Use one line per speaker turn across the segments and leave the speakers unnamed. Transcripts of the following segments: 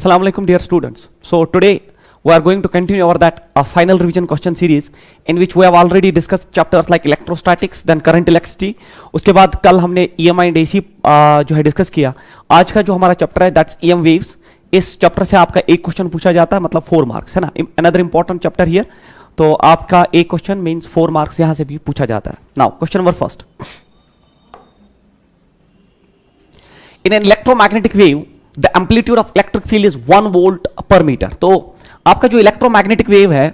Assalamu alaikum dear students. So today we are going to continue our final revision question series in which we have already discussed chapters like electrostatics, then current electricity. उसके बाद कल हमने EMI and AC जो है discuss किया. आज का जो हमारा चैप्टर है दैट्स EM waves. इस चैप्टर से आपका एक क्वेश्चन पूछा जाता है, मतलब 4 मार्क्स है ना. Another important chapter here. तो आपका एक क्वेश्चन मींस 4 मार्क्स यहां से भी पूछा जाता है. Now question number first. In an electromagnetic wave, the amplitude of electric field is 1 volt per meter. तो आपका जो इलेक्ट्रोमैग्नेटिक वेव है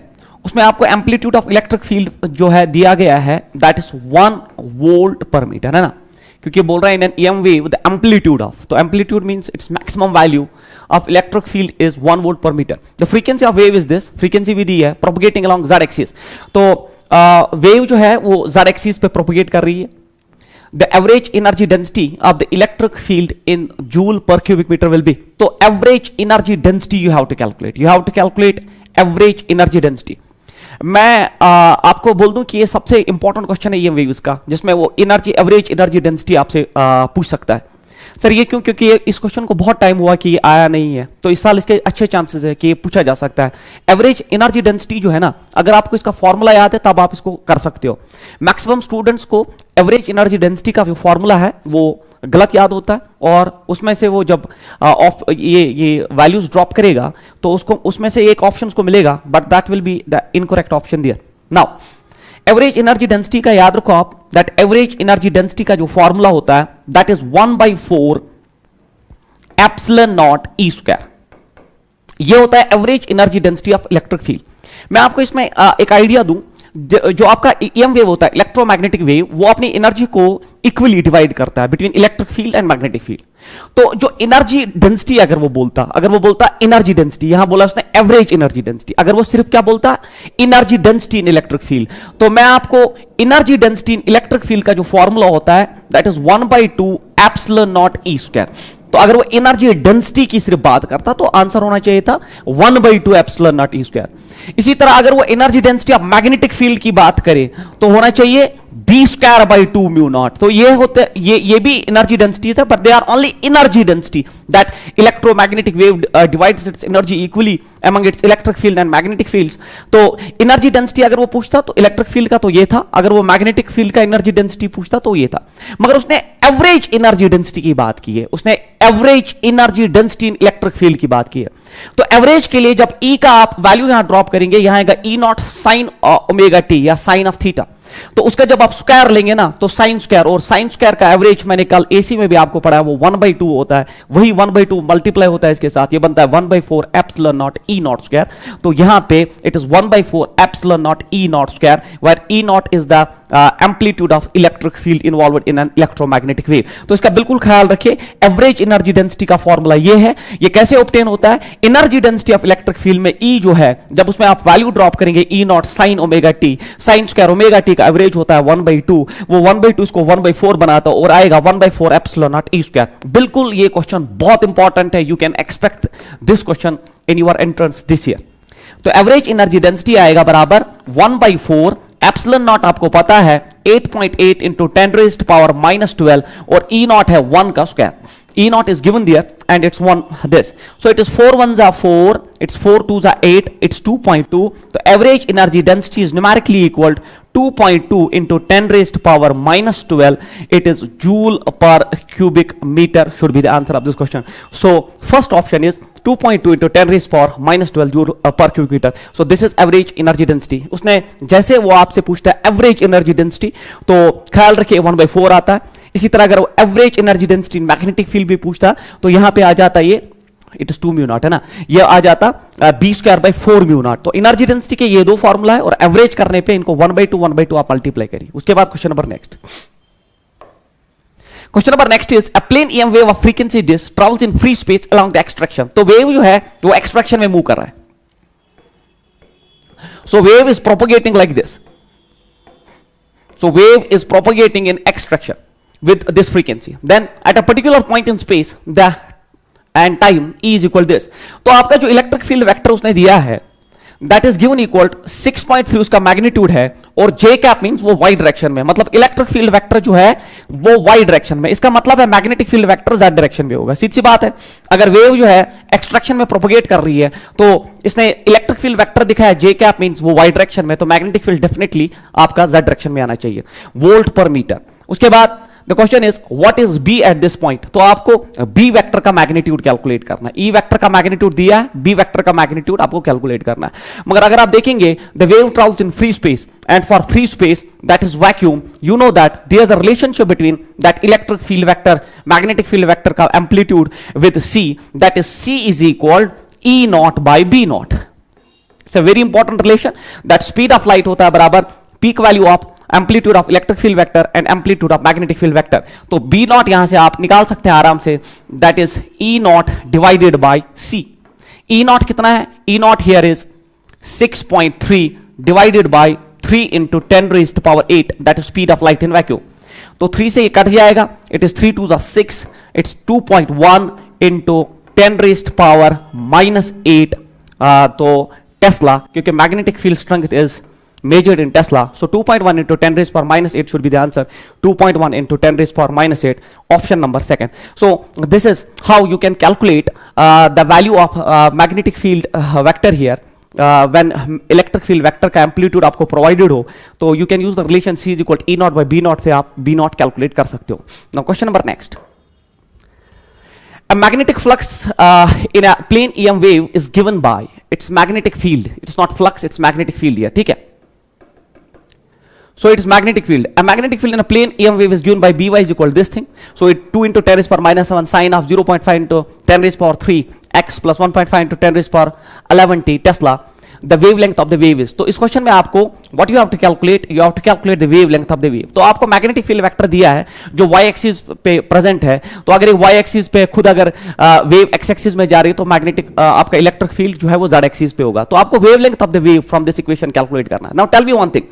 उसमें आपको एम्पलीट्यूड ऑफ इलेक्ट्रिक फील्ड जो है दिया गया है that is 1 volt per metre, है ना. क्योंकि बोल रहा है in an EM wave the amplitude of, तो amplitude means it's maximum value of electric field is 1 volt per metre. The frequency of wave is this, frequency भी दी है प्रोपगेटिंग अलोंग z एक्सिस. तो वेव जो है वो z axis पे propagate कर रही है. The average energy density of the electric field in joule per cubic meter will be. तो average energy density you have to calculate. You have to calculate average energy density. मैं आपको बोल दूं कि ये सबसे इंपॉर्टेंट क्वेश्चन है EM waves का, जिसमें वो एनर्जी एवरेज एनर्जी डेंसिटी आपसे पूछ सकता है. सर ये क्यों? क्योंकि इस क्वेश्चन को बहुत टाइम हुआ कि ये आया नहीं है, तो इस साल इसके अच्छे चांसेस है कि ये पूछा जा सकता है. एवरेज एनर्जी डेंसिटी जो है ना, अगर आपको इसका फॉर्मूला याद है तब आप इसको कर सकते हो. मैक्सिमम स्टूडेंट्स को एवरेज एनर्जी डेंसिटी का जो फॉर्मूला है वो गलत याद होता है, और उसमें से वो जब ये वैल्यूज ड्रॉप करेगा तो उसको उसमें से एक ऑप्शन को मिलेगा, but that will be the incorrect option there. Now average energy density का याद रखो आप, दैट एवरेज एनर्जी डेंसिटी का जो फॉर्मूला होता है that is 1/4 epsilon naught E square. ये होता है average energy density of electric field. मैं आपको इसमें एक आइडिया दूं. जो आपका EM वेव होता है इलेक्ट्रोमैग्नेटिक वेव, वो अपनी एनर्जी को इक्वली डिवाइड करता है between electric field and magnetic field. तो जो एनर्जी डेंसिटी अगर वो बोलता एनर्जी डेंसिटी, यहां बोला उसने एवरेज एनर्जी डेंसिटी, अगर वो सिर्फ क्या बोलता एनर्जी डेंसिटी इन इलेक्ट्रिक फील्ड, तो मैं आपको एनर्जी डेंसिटी इन इलेक्ट्रिक फील्ड का जो फॉर्मूला होता है that is 1/2 epsilon naught E square. तो अगर वो एनर्जी डेंसिटी की सिर्फ बात करता तो आंसर होना चाहिए था 1/2 एप्सिलॉन नॉट ई स्क्वायर. इसी तरह अगर वो energy density of magnetic field की बात करे तो होना चाहिए b²/2 म्यू नॉट. तो ये होते ये भी एनर्जी डेंसिटीज है, but they are only energy density that electromagnetic wave divides its energy equally among its electric field and magnetic fields. तो एनर्जी डेंसिटी अगर वो पूछता तो इलेक्ट्रिक फील्ड का तो ये था, अगर वो मैग्नेटिक फील्ड का एनर्जी डेंसिटी पूछता तो ये था. मगर उसने एवरेज एनर्जी डेंसिटी की बात की है, उसने एवरेज एनर्जी डेंसिटी इन इलेक्ट्रिक फील्ड की बात की है. तो एवरेज के लिए जब E का आप वैल्यू यहां ड्रॉप करेंगे, यहां आएगा E0 साइन ओमेगा टी या साइन ऑफ थीटा. तो उसका जब आप स्क्वायर लेंगे ना तो साइन स्क्वायर, और साइन स्क्वायर का एवरेज मैंने कल AC में भी आपको पढ़ा है वो 1/2 होता है. वही 1/2 मल्टीप्लाई होता है इसके साथ, ये बनता है 1/4 एप्सिलॉन नॉट E0 स्क्वायर. तो यहां पे it is 1/4 epsilon naught E0 square, where E0 is the amplitude of electric field involved in an electromagnetic wave. तो इसका बिल्कुल ख्याल रखिए, एवरेज एनर्जी डेंसिटी का फॉर्मूला ये है. ये कैसे ऑब्टेन होता है? Energy density of electric field में E जो है, जब उसमें आप वैल्यू ड्रॉप करेंगे E0 sine omega T, sine square omega T का एवरेज होता है 1/2, वो 1/2 इसको 1/4 बनाता है और आएगा 1/4 एप्सिलॉन नॉट ई स्क्वायर. बिल्कुल ये क्वेश्चन बहुत इंपॉर्टेंट है, you can expect this question in your entrance this year. तो एवरेज एनर्जी डेंसिटी आएगा बराबर 1/4 एप्सिलॉन नॉट, आपको पता है 8.8 इंटू 10⁻⁻12, और E0 है 1 का square. E0 is given there and it's 1 this. So it is 4 1s are 4, it's 4 2s are 8, it's 2.2. The average energy density is numerically equal to 2.2 into 10⁻⁻12. It is joule per cubic meter should be the answer of this question. So first option is 2.2 into 10⁻⁻12 joule per cubic meter. So this is average energy density. उसने जैसे वो आपसे पूछता है average energy density, तो ख्याल रखिए 1/4 आता है. इसी तरह अगर वो average energy density magnetic field भी पूछता तो यहां पे आ जाता ये इट इज 2 म्यू नॉट, है ना. ये आ जाता b²/4 म्यू नॉट. तो एनर्जी डेंसिटी के ये दो फॉर्मूला है, और एवरेज करने पे इनको 1/2 आप मल्टीप्लाई करिए. उसके बाद question number next. Question number next is a plane EM wave of frequency disc travels in free space along the extraction. तो वेव जो है वो एक्सट्रैक्शन में मूव कर रहा है. So wave is propagating like this. So wave is propagating in extraction with this frequency. Then at a particular point in space and time E is equal this. तो आपका जो इलेक्ट्रिक फील्ड वेक्टर उसने दिया है that is given equal 6.3 उसका magnitude है, और जे cap means वो वाई डायरेक्शन में, मतलब इलेक्ट्रिक फील्ड वेक्टर जो है वो वाई डायरेक्शन में, इसका मतलब है magnetic field vector Z direction में होगा। सीधी सी बात है, अगर वेव जो है एक्सट्रैक्शन में प्रोपोगेट कर रही है तो इसने इलेक्ट्रिक फील्ड वेक्टर दिखाया जे कैप मींस वो वाई डायरेक्शन में, तो मैग्नेटिक फील्ड डेफिनेटली आपका जेड डायरेक्शन में आना चाहिए, वोल्ट पर मीटर। उसके बाद the question is what is B at this point, तो आपको बी वेक्टर का मैग्नीट्यूड कैलकुलेट करना है। ई वेक्टर का मैग्नीट्यूड दिया है, बी वेक्टर का मैग्नीट्यूड आपको कैलकुलेट करना है। मगर अगर आप देखेंगे the wave travels in free space and for free space that is vacuum, you know that there is a relationship between that electric field vector magnetic field vector का amplitude with C, that is C is equal E not by B not. It's a very important relation, that speed of light होता है बराबर peak value of amplitude of electric field vector and amplitude of magnetic field vector. तो B not यहां से आप निकाल सकते हैं आराम से, that is E not divided by C. E not कितना है, E not here is 6.3 divided by 3 into 10 raised power 8, that is speed of light in vacuum. तो 3 से ये कट जाएगा, it is 3 2 6, it's 2.1 into 10 raised power -8, तो tesla, क्योंकि magnetic field strength is measured in Tesla, so 2.1 into 10 raised power -8 should be the answer. 2.1 into 10 raised power -8, option number second. So this is how you can calculate the value of magnetic field vector here when electric field vector का amplitude आपको provided हो, तो you can use the relation C is equal to E naught by B naught से आप B naught calculate कर सकते हो। Now question number next. A magnetic flux in a plane EM wave is given by its magnetic field. It's not flux, it's magnetic field here, ठीक है? So it is magnetic field. A magnetic field in a plane EM wave is given by By is equal to this thing. So it 2 into 10 raised power -7 sine of 0.5 into 10 raised power 3 x plus 1.5 into 10 raised power 11 t Tesla. The wavelength of the wave is. तो इस question में आपको what you have to calculate, you have to calculate the wavelength of the wave. तो आपको magnetic field vector दिया है जो y axis पे प्रेजेंट है, तो अगर y एक्सिस पे खुद अगर वेव x एक्सिस में जा रही है तो मैग्नेटिक आपका इलेक्ट्रिक फील्ड जो है वो z एक्सिस पे होगा। तो आपको wavelength of the wave from this equation calculate करना है। Now tell me one thing,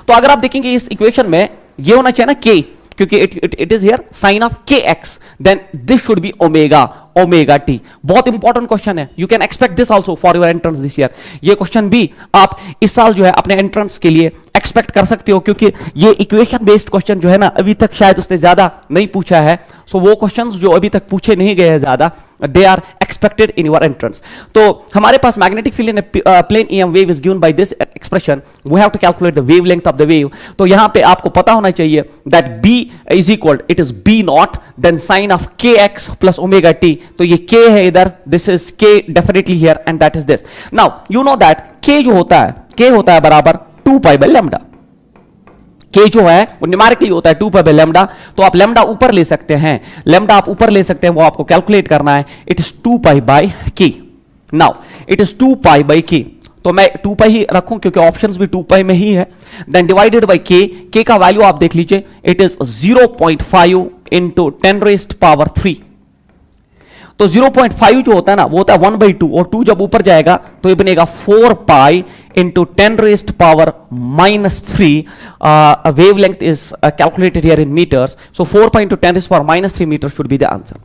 तो अगर आप देखेंगे इस इक्वेशन में ये होना चाहिए ना k, क्योंकि it is here sine of kx, then this should be omega t. बहुत इंपॉर्टेंट क्वेश्चन है, you can expect this also for your entrance this year. ये क्वेश्चन भी आप इस साल जो है अपने एंट्रेंस के लिए एक्सपेक्ट कर सकते हो, क्योंकि ये इक्वेशन बेस्ड क्वेश्चन जो है ना अभी तक शायद उसने ज्यादा नहीं पूछा है। सो वो क्वेश्चंस जो अभी तक पूछे नहीं गए हैं ज्यादा, they are expected in your entrance. तो हमारे पास magnetic field in a plane EM wave is given by this expression. We have to calculate the wavelength of the wave. तो यहाँ पे आपको पता होना चाहिए that B is equal, it is B naught then sine of kx plus omega t. तो ये k है इधर, this is k definitely here and that is this. Now you know that k जो होता है, k होता है बराबर 2 pi by lambda. K जो है वो न्यूमेरिकली होता है 2 पाई बाय लैम्डा, तो आप लैम्डा ऊपर ले सकते हैं, लैम्डा आप ऊपर ले सकते हैं, वो आपको कैलकुलेट करना है। It is 2 pi by k। Now it is 2 pi by k, तो मैं 2 पाई ही रखूं क्योंकि ऑप्शंस भी 2 पाई में ही है। देन डिवाइडेड बाय k का वैल्यू आप देख लीजिए, it is 0.5 into 10 raised power 3। तो 0.5 जो होता है ना वो होता है 1/2, और 2 जब ऊपर जाएगा तो ये बनेगा 4 pi into 10 raised power -3। Wavelength is calculated here in metres, so 4 pi into 10 raised power -3 metre should be the answer.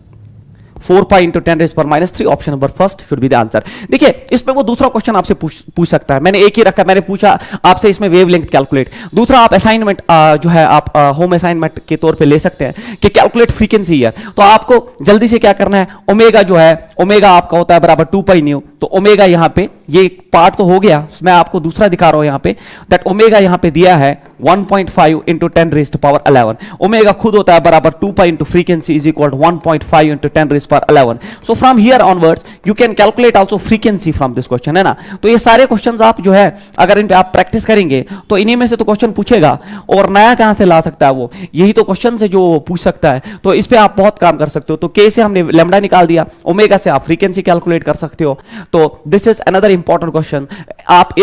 4 pi into 10 raised power -3, option number first should be the answer. देखिए इसमें वो दूसरा question आपसे पूछ सकता है, मैंने एक ही रखा, मैंने पूछा आपसे इसमें वेवलेंथ कैलकुलेट। दूसरा आप असाइनमेंट जो है आप होम असाइनमेंट के तौर पे ले सकते हैं कि कैलकुलेट फ्रीक्वेंसी है। तो आपको जल्दी से क्या करना है, ओमेगा जो है, ओमेगा आपका होता है बराबर 2 पाई न्यू, तो ओमेगा यहाँ पे ये पार्ट तो हो गया, मैं आपको दूसरा दिखा रहा हूं यहाँ पे, दैट ओमेगा यहाँ पे दिया है 1.5 इंटू 10 रेज़्ड पावर 11। ओमेगा खुद होता है बराबर 2 pi into frequency is equal to 1.5 into 10 raised power 11। So from here onwards you can calculate also frequency from this question, है ना। तो ये सारे क्वेश्चंस आप जो है अगर इन पे आप प्रैक्टिस करेंगे तो इन्हीं में से तो क्वेश्चन पूछेगा, और नया कहां से ला सकता है वो, यही तो क्वेश्चन से जो पूछ सकता है। तो इस पे आप बहुत काम कर सकते हो। तो के से हमने लैम्डा निकाल दिया, ओमेगा से आप फ्रीक्वेंसी कैलकुलेट कर सकते हो। तो this is another important question, आप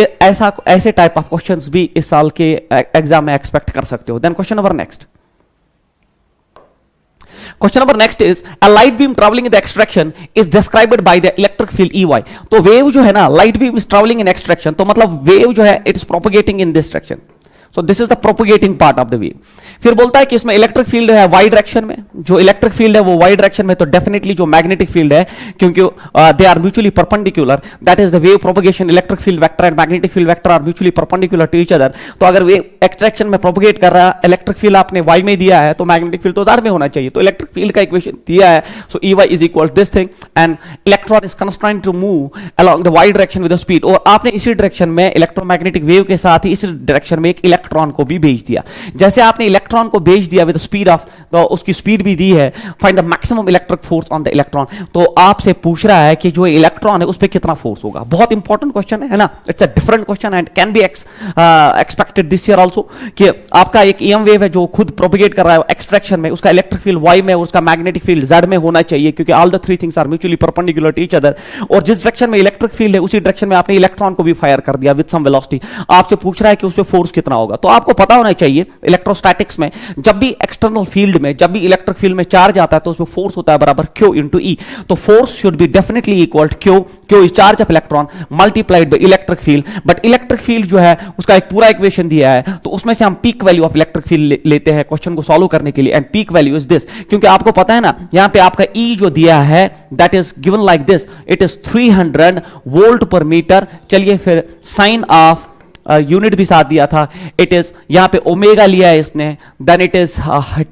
ऐसे टाइप ऑफ क्वेश्चंस भी इस साल के एग्जाम में एक्सपेक्ट कर सकते हो। Then question number next, question number next is a light beam travelling in the extraction is described by the electric field EY। तो वेव जो है ना, light beam is travelling in extraction, तो मतलब वेव जो है it is propagating in this direction, so this is the propagating part of the wave। फिर बोलता है कि इसमें इलेक्ट्रिक फील्ड है वाई डायरेक्शन में, जो इलेक्ट्रिक फील्ड है वो वाई डायरेक्शन में, तो डेफिनेटली जो मैग्नेटिक फील्ड है, क्योंकि they are mutually perpendicular, that is the wave propagation, electric field vector and magnetic field vector are mutually perpendicular to each other. तो अगर वे एक्सट्रैक्शन में प्रोपगेट कर रहा है, इलेक्ट्रिक फील्ड आपने वाई में दिया है, तो मैग्नेटिक फील्ड तो में होना चाहिए। तो इलेक्ट्रिक फील्ड का इक्वेशन दिया है, so EY is equal this thing and electron is constrained to move along the Y direction with the speed. और आपने इसी डायरेक्शन में इलेक्ट्रोमैग्नेटिक वेव के साथ ही इसी डायरेक्शन में एक इलेक्ट्रॉन को भी भेज दिया। जैसे आपने इलेक्ट्रॉन को भेज दिया विद स्पीड ऑफ, तो उसकी स्पीड भी दी है, find the maximum electric force on the electron. तो आपसे पूछ रहा है कि जो इलेक्ट्रॉन है उस पर कितना फोर्स होगा। बहुत इंपॉर्टेंट क्वेश्चन है ना, it's a different question and can be expected this year also, कि आपका एक EM वेव है जो खुद प्रोपेगेट कर रहा है एक्सट्रैक्शन में, उसका इलेक्ट्रिक फील्ड वाई में और उसका मैग्नेटिक फील्ड जेड में होना चाहिए, क्योंकि all the three things are mutually perpendicular to each other. और जिस डायरेक्शन में इलेक्ट्रिक फील्ड है उसी डायरेक्शन में आपने इलेक्ट्रॉन को भी फायर कर दिया विद सम वेलोसिटी। आपसे पूछ रहा है कि उस पे फोर्स कितना होगा। तो आपको पता होना चाहिए इलेक्ट्रोस्टैटिक्स में जब भी एक्सटर्नल फील्ड में, जब भी इलेक्ट्रिक फील्ड में चार्ज आता है तो उसमें फोर्स होता है बराबर Q इंटू E। तो force should be definitely equal to Q is charge of electron multiplied by electric field. But electric field जो है उसका एक पूरा इक्वेशन दिया है, तो उसमें से हम peak value of electric field लेते हैं क्वेश्चन को सॉल्व करने के लिए, and peak value is this. क्योंकि आपको पता है ना, यहां पे आपका E जो दिया है that is given like this, it is 300 volt per metre. चलिए फिर साइन ऑफ यूनिट भी साथ दिया था, इट इज यहां पे ओमेगा लिया है इसने, then it is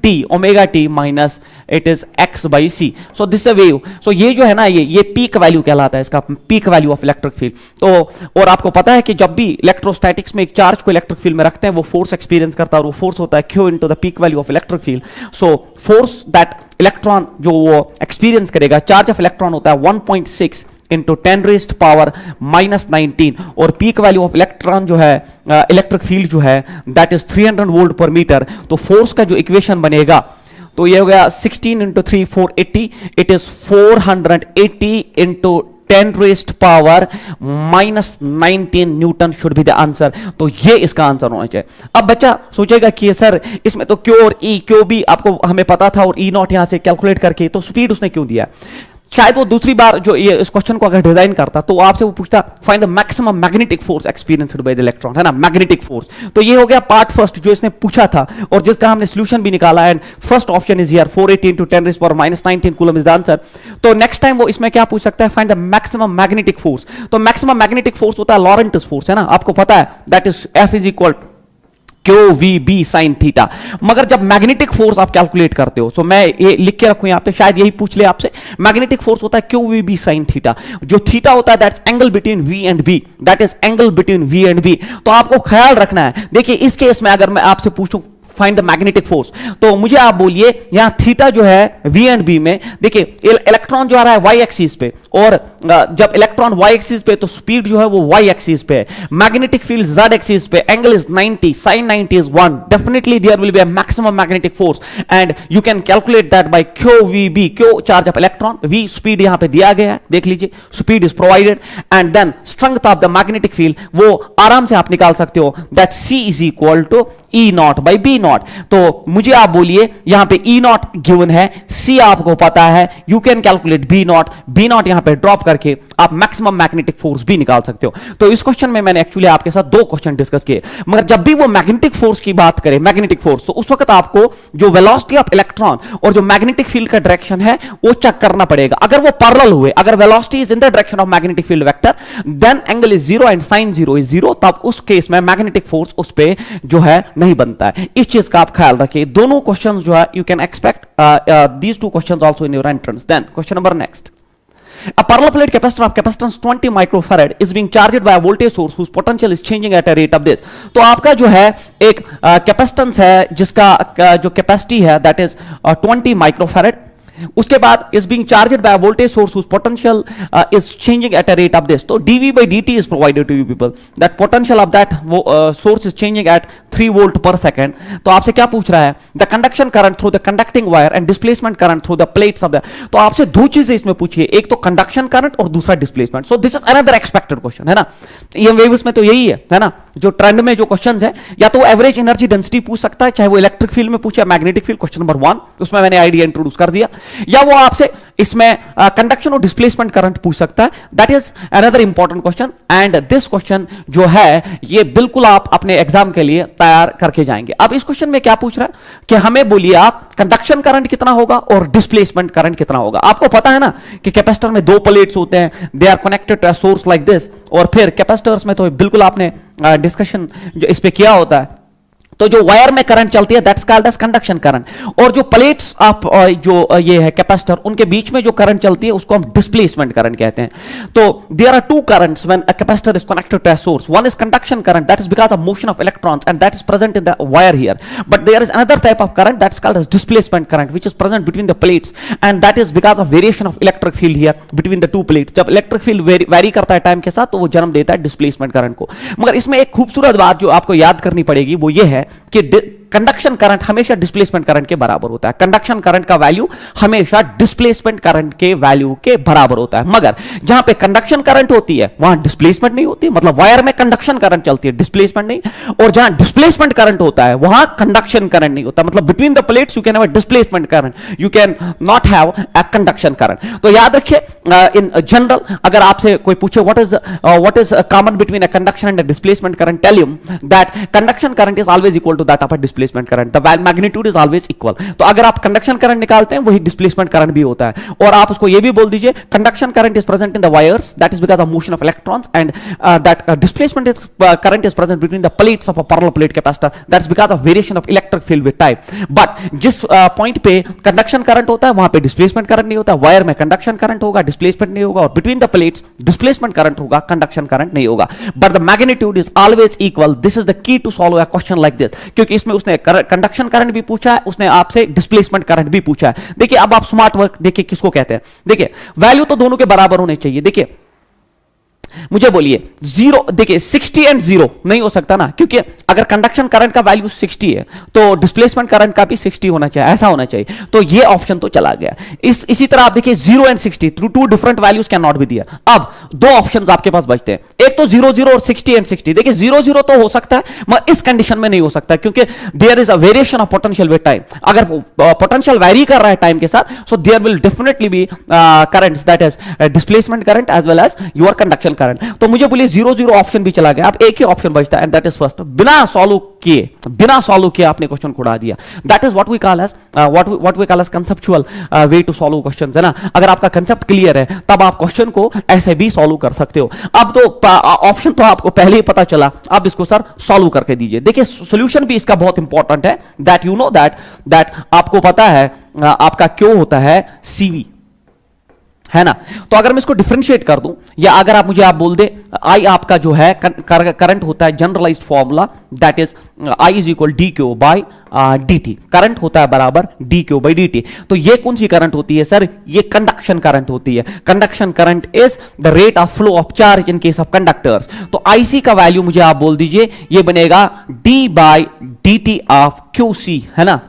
T, omega T minus it is X by C. So this a wave. सो ये जो है ना, ये पीक वैल्यू कहलाता है, इसका peak value of electric field. तो और आपको पता है कि जब भी इलेक्ट्रोस्टैटिक्स में एक चार्ज को इलेक्ट्रिक फील्ड में रखते हैं वो फोर्स एक्सपीरियंस करता है, और वो फोर्स होता है Q into the peak value of electric field. So force that electron जो वो एक्सपीरियंस करेगा, चार्ज ऑफ इलेक्ट्रॉन होता है 1.6 इंटू 10 रेज़्ड पावर -19, और पीक वैल्यू ऑफ इलेक्ट्रॉन जो है, इलेक्ट्रिक फील्ड जो है that is 300 volt per metre. तो फोर्स का जो इक्वेशन बनेगा तो ये हो गया 16 into 3 480, it is 480 into 10 raised power -19 Newton should be the answer. तो ये इसका आंसर होना चाहिए। अब बच्चा सोचेगा कि सर इसमें तो Q और E, Q भी आपको हमें पता था और E0 यहां से कैलकुलेट करके, तो स्पीड उसने क्यों दिया? शायद वो दूसरी बार जो ये इस क्वेश्चन को अगर डिजाइन करता तो आपसे वो पूछता find the maximum magnetic force experienced by the electron, है ना, मैग्नेटिक फोर्स। तो ये हो गया पार्ट फर्स्ट जो इसने पूछा था और जिसका हमने सॉल्यूशन भी निकाला, and first option is here 480 into 10 raised power -19 coulomb is the answer. तो नेक्स्ट टाइम वो इसमें क्या पूछ सकता है, find the maximum magnetic force. तो मैक्सिमम मैग्नेटिक फोर्स होता है लॉरेंटस फोर्स, है ना, आपको पता है, that is F is equal QVB sin theta. मगर जब मैग्नेटिक फोर्स आप कैलकुलेट करते हो, तो मैं ये लिख के रखूं यहां पे, शायद यही पूछ ले आपसे, मैग्नेटिक फोर्स होता है QVB sin थीटा। जो थीटा होता है that's angle between V and B, that is angle between V and B। तो आपको ख्याल रखना है। देखिए इस केस में अगर मैं आपसे पूछूं फाइंड द मैग्नेटिक फोर्स, तो मुझे आप बोलिए यहां थीटा जो है V एंड B में, देखिए इलेक्ट्रॉन जो आ रहा है Y एक्सिस पे, और जब इलेक्ट्रॉन Y एक्सिस पे तो स्पीड जो है वो Y एक्सिस पे है। मैग्नेटिक फील्ड Z एक्सिस पे, angle is 90, sin 90 is 1, definitely there will be a maximum magnetic force and you can calculate that by QVB, Q charge of electron, V speed यहां पे दिया गया है, देख लीजिए speed is provided, and then strength of the magnetic field वो आराम से आप निकाल सकते हो, that C is equal to E0 by B0। तो मुझे आप बोलिए यहां पे E0 गिवन है, C आपको पता है, यू कैन कैलकुलेट B0 यहां पे ड्रॉप करके आप मैक्सिमम मैग्नेटिक फोर्स भी निकाल सकते हो। तो इस क्वेश्चन में मैंने एक्चुअली आपके साथ दो क्वेश्चन डिस्कस किए, मगर जब भी वो मैग्नेटिक फोर्स की बात करें, मैग्नेटिक फोर्स, तो उस वक्त आपको जो वेलोसिटी ऑफ इलेक्ट्रॉन और जो मैग्नेटिक फील्ड का डायरेक्शन है वो चेक करना पड़ेगा। अगर वो पैरेलल हुए, अगर velocity is in the direction of magnetic field vector, then angle is 0 and sin 0 is 0, तब उस केस में मैग्नेटिक फोर्स उस पे जो है नहीं बनता है। इस चीज का आप ख्याल रखिए। दोनों क्वेश्चंस जो है you can expect these two questions also in your entrance. Then question number next. A parallel plate capacitor of capacitance 20 microfarad is being charged by a voltage source whose potential is changing at a rate of this. तो आपका जो है एक capacitance है जिसका जो capacity है that is 20 microfarad, उसके बाद is being charged by a voltage source whose potential is changing at a rate of this. तो dV by dt is provided to you people. That potential of that source is changing at 3 volt per second. तो आपसे क्या पूछ रहा है, the conduction current through the conducting wire and displacement current through the plates of the. तो आपसे दो चीजें इसमें पूछिए, एक तो कंडक्शन करंट और दूसरा displacement. So this is another expected question, है ना। EM वेव्स में तो यही है ना, जो ट्रेंड में जो क्वेश्चंस है, या तो एवरेज एनर्जी डेंसिटी पूछ सकता है, चाहे वो इलेक्ट्रिक फील्ड में पूछे या मैग्नेटिक फील्ड, क्वेश्चन नंबर 1 उसमें मैंने आइडिया इंट्रोड्यूस कर दिया, या वो आपसे इसमें कंडक्शन और डिस्प्लेसमेंट करंट पूछ सकता है। That is another important question and this question जो है ये बिल्कुल आप अपने एग्जाम के लिए तैयार करके जाएंगे। अब इस क्वेश्चन में क्या पूछ रहा है कि हमें बोलिए आप कंडक्शन करंट कितना होगा और डिस्प्लेसमेंट करंट कितना होगा। आपको पता है ना कि कैपेसिटर में दो प्लेट्स होते हैं, they are connected to a source like this, और फिर कैपेसिटर्स में तो बिल्कुल आपने डिस्कशन जो इस पे किया होता है। तो जो वायर में करंट चलती है that's called as conduction current, और जो प्लेट्स आप जो ये है कैपेसिटर उनके बीच में जो करंट चलती है उसको हम डिस्प्लेसमेंट करंट कहते हैं। तो there are two currents when a capacitor is connected to a source, one is conduction current that is because of motion of electrons and that is present in the wire here, but there is another type of current that's called as displacement current which is present between the plates and that is because of variation of electric field here between the two plates. जब electric field very करता है time के साथ तो वो जन्म देता है डिस्प्लेसमेंट करंट को। मगर इसमें एक खूबसूरत बात जो आपको याद करनी पड़ेगी वो ये है कि कंडक्शन करंट हमेशा डिस्प्लेसमेंट करंट के बराबर होता है। कंडक्शन करंट का वैल्यू हमेशा डिस्प्लेसमेंट करंट के वैल्यू के बराबर होता है। मगर जहां पे कंडक्शन करंट होती है वहां डिस्प्लेसमेंट नहीं होती, मतलब वायर में कंडक्शन करंट चलती है, डिस्प्लेसमेंट नहीं। और जहां डिस्प्लेसमेंट करंट होता है वहां कंडक्शन करंट नहीं होता, मतलब between the plates you can have a displacement current, you can not have a conduction current. तो याद रखिए इन जनरल अगर आपसे कोई पूछे what is common between a conduction and a displacement current, tell him that conduction current is always equal to that of a displacement current, the magnitude is always equal. तो अगर आप conduction current निकालते हैं वही displacement current भी होता है। और आप उसको ये भी बोल दीजिए conduction current is present in the wires that is because of motion of electrons and that displacement is current is present between the plates of a parallel plate capacitor that is because of variation of electric field with time. But जिस point पे conduction current होता है वहां पे displacement current नहीं होता, wire में conduction current होगा, डिस्प्लेसमेंट नहीं होगा, और between the plates displacement current होगा, कंडक्शन करंट नहीं होगा। But the magnitude is always equal. This is the key to solve a question like this, क्योंकि इसमें उसने कंडक्शन करंट भी पूछा है, उसने आपसे डिस्प्लेसमेंट करंट भी पूछा है। देखिए अब आप स्मार्ट वर्क देखिए किसको कहते हैं। देखिए वैल्यू तो दोनों के बराबर होने चाहिए। देखिए मुझे बोलिए जीरो, देखिए 60 एंड 0 नहीं हो सकता ना, क्योंकि अगर कंडक्शन करंट का वैल्यू 60 है तो डिस्प्लेसमेंट करंट का भी 60 होना चाहिए, ऐसा होना चाहिए। तो ये ऑप्शन तो चला गया। इसी तरह आप देखिए 0 and 60 two different values can not be दिया। अब दो ऑप्शंस आपके पास बचते हैं, एक तो 0 0 और 60 एंड 60। देखिए 0 0 तो हो सकता है मगर इस कंडीशन में नहीं हो सकता, क्योंकि there is a variation of potential with time. अगर पोटेंशियल वेरी कर रहा है टाइम के साथ so there will definitely be currents that is displacement current as well as your conduction current. तो मुझे बोलिए 0 0 ऑप्शन भी चला गया, अब एक ही ऑप्शन बचता है एंड दैट इज फर्स्ट। बिना सॉल्व किए आपने क्वेश्चन को उड़ा दिया। That is what we call as conceptual way to solve questions, है ना। अगर आपका कंसेप्ट क्लियर है तब आप क्वेश्चन को ऐसे भी सॉल्व कर सकते हो। अब तो ऑप्शन तो आपको पहले ही पता चला, अब इसको सर सॉल्व करके दीजिए। देखिए सॉल्यूशन भी इसका बहुत इंपॉर्टेंट है, दैट यू नो दैट आपको पता है आपका क्यों होता है CV, है ना। तो अगर मैं इसको डिफरेंशिएट कर दूं या अगर आप बोल दे आई आपका जो है करंट होता है generalised formula that is I is equal DQ by DT। Current होता है बराबर DQ बाय DT। तो ये कौन सी करंट होती है सर? ये कंडक्शन करंट होती है। Conduction current is the rate of flow of charge in case of conductors. तो IC का वैल्यू मुझे आप बोल दीजिए ये बनेगा D by DT of QC, है ना।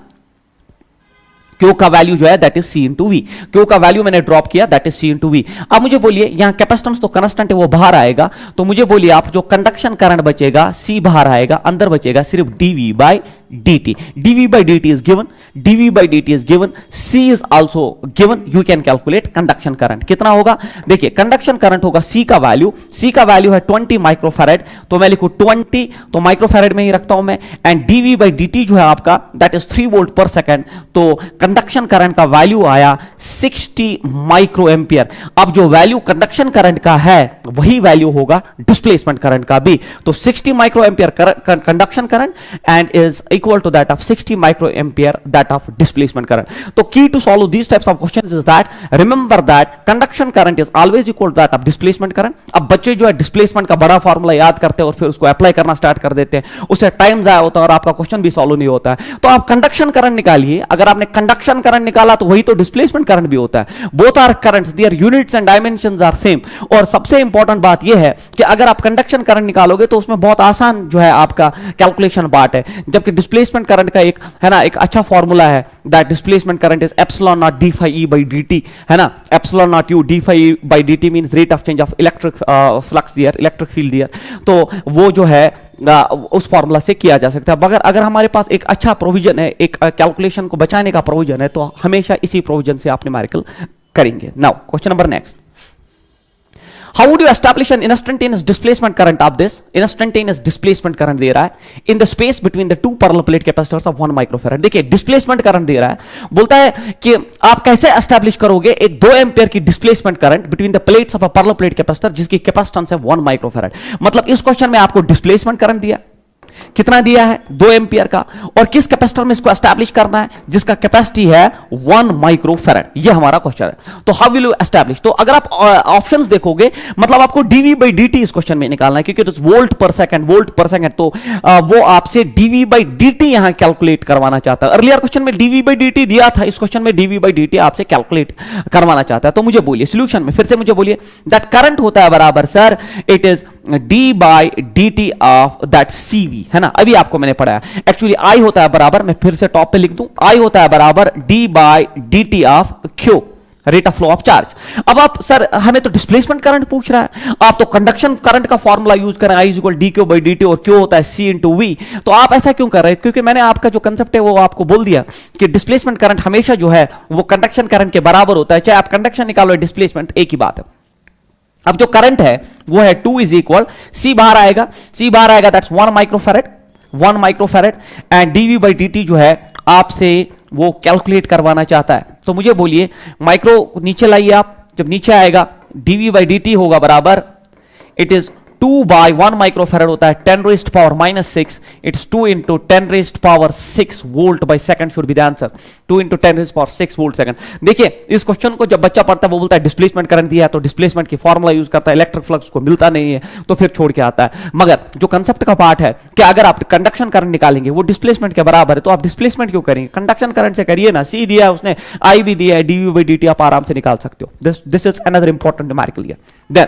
Q का वैल्यू जो है that is C into V। Q का वैल्यू मैंने ड्रॉप किया that is C into V। अब मुझे बोलिए यहां कैपेसिटेंस तो कांस्टेंट है वो बाहर आएगा, तो मुझे बोलिए आप जो कंडक्शन करंट बचेगा C बाहर आएगा, अंदर बचेगा सिर्फ dV by dt। dV by dt is given, dV by dt is given, C is also given। You can calculate conduction current कितना होगा। देखिए कंडक्शन करंट होगा C का वैल्यू है 20 माइक्रोफैराड, तो मैं लिखूं 20 तो माइक्रोफैराड में ही रखता हूं मैं, एंड dV by dt जो है आपका दैट इज 3 वोल्ट पर सेकंड। तो कंडक्शन करंट का वैल्यू आया 60 माइक्रो एम्पियर। अब जो वैल्यू कंडक्शन करंट का है वही वैल्यू होगा डिस्प्लेसमेंट करंट का भी। तो 60 micro ampere conduction current and is equal to that of 60 microampere that of displacement current. So key to solve these types of questions is that remember that conduction current is always equal to that of displacement current. अब बच्चे जो है displacement का बड़ा formula याद करते हैं और फिर उसको अप्लाई करना स्टार्ट कर देते हैं, उससे टाइम जाया होता है और आपका क्वेश्चन भी सॉल्व नहीं होता है। तो आप कंडक्शन करंट निकालिए, अगर आपने कंडक्शन करंट निकाला तो वही तो डिस्प्लेसमेंट करंट भी होता है। Both are currents, their units and dimensions are same. और सबसे इंपॉर्टेंट बात यह है कि अगर आप कंडक्शन करंट निकालोगे तो उसमें बहुत आसान जो है आपका कैलकुलेशन पार्ट है, जबकि डिस्प्लेसमेंट करंट का एक है ना एक अच्छा फॉर्मूला है that displacement current is epsilon not d phi E by dt, है ना। Epsilon not u d phi E by dt means rate of change of electric flux there, electric field there. तो वो जो है उस formula से किया जा सकता है। मगर अगर हमारे पास एक अच्छा प्रोविजन है, एक कैलकुलेशन को बचाने का प्रोविजन है, तो हमेशा इसी प्रोविजन से आप न्यूमेरिकल करेंगे। Now question number next, how would you establish an instantaneous displacement current of this? Instantaneous displacement current दे रहा है in the space between the two parallel plate capacitors of 1 microfarad। देखिए डिस्प्लेसमेंट करंट दे रहा है, बोलता है कि आप कैसे एस्टैब्लिश करोगे एक 2 एम्पियर की displacement current between the plates of a parallel plate capacitor जिसकी कैपेसिटेंस है 1 माइक्रोफैराड। मतलब इस क्वेश्चन में आपको डिस्प्लेसमेंट करंट दिया, कितना दिया है 2 एम्पियर का, और किस कैपेसिटर में इसको एस्टैब्लिश करना है जिसका कैपेसिटी है 1 माइक्रोफैराड। ये हमारा क्वेश्चन है। तो हाउ विल यू एस्टैब्लिश? तो अगर आप ऑप्शंस देखोगे, मतलब आपको डीवी बाई डी टी इस क्वेश्चन में निकालना है, क्योंकि इट इज वोल्ट पर सेकंड, तो वो आपसे डीवी बाई डी टी यहां कैलकुलेट करवाना चाहता है। अर्लियर क्वेश्चन में डीवी बाई डी टी दिया था, इस क्वेश्चन में डीवी बाई डी टी आपसे कैलकुलेट करवाना चाहता है। तो मुझे बोलिए सोल्यूशन में, फिर से मुझे बोलिए, दैट करंट होता है बराबर sir it is D by D T of that CV, है ना। अभी आपको मैंने पढ़ाया, एक्चुअली आई होता है बराबर, मैं फिर से टॉप पे लिख दूं, आई होता है बराबर D by D T of Q, rate of flow of charge. अब आप सर हमें तो डिस्प्लेसमेंट करंट पूछ रहा है, आप तो कंडक्शन करंट का फॉर्मूला यूज करें, I is equal D Q by D T, और क्यू होता है सी इंटू वी। तो आप ऐसा क्यों कर रहे हैं? क्योंकि मैंने आपका जो कंसेप्ट है वो आपको बोल दिया कि डिस्प्लेसमेंट करंट हमेशा जो है वो कंडक्शन करंट के बराबर होता है, चाहे आप कंडक्शन निकालो डिस्प्लेसमेंट एक ही बात है। अब जो करंट है वो है 2 इज इक्वल, सी बाहर आएगा, that's 1 microfarad and DV by D T जो है आपसे वो कैलकुलेट करवाना चाहता है। तो मुझे बोलिए, माइक्रो नीचे लाइए आप, जब नीचे आएगा डीवी बाई डी टी होगा बराबर, इट इज 2 बाई 1 माइक्रोफैराड होता है 10 raised power -6, it's 2 into 10 raised power 6 volt by second should be the answer, 2 into 10 raised power 6 volt second. देखिए इस क्वेश्चन को जब बच्चा पढ़ता है वो बोलता है डिस्प्लेसमेंट करंट दिया है तो डिस्प्लेसमेंट की फॉर्मूला यूज करता है, इलेक्ट्रिक फ्लक्स को मिलता नहीं है तो फिर छोड़ के आता है। मगर जो कंसेप्ट का पार्ट है कि अगर आप कंडक्शन करंट निकालेंगे वो डिस्प्लेसमेंट के बराबर है, तो आप डिस्प्लेसमेंट क्यों करेंगे? कंडक्शन करंट से करिए ना, सी दिया है उसने, आई भी दिया है, डीवी बाई डी टी आप आराम से निकाल सकते हो। This is another important numerical here. Then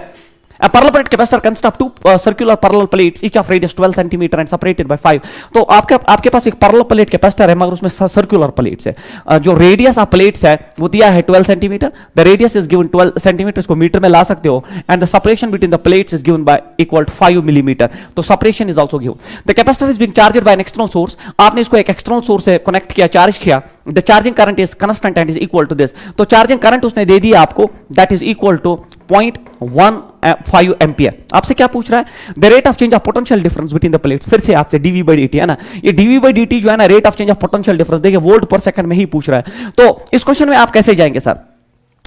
a parallel plate capacitor consists of two circular parallel plates each of radius 12 cm and separated by 5। तो आपके पास एक parallel plate capacitor है मगर उसमें circular plates है। जो radius ऑफ plates है वो दिया है 12 cm, the radius is given 12 cm, इसको मीटर में ला सकते हो, and the separation between the plates is given by equal to 5 mm, तो separation is also given। the capacitor is being charged by an external source, आपने इसको एक external source से connect किया, चार्ज किया, the charging current is constant and is equal to this, तो charging current उसने दे दिया आपको, that is equal to 0.15 ampere. आपसे क्या पूछ रहा है? The rate of change of potential difference between the plates, फिर से आपसे डीवी बाई डी टी है ना, ये डीवी बाई डी टी जो है ना rate of change of potential difference, देखिए वोल्ट पर सेकंड में ही पूछ रहा है। तो इस क्वेश्चन में आप कैसे जाएंगे सर?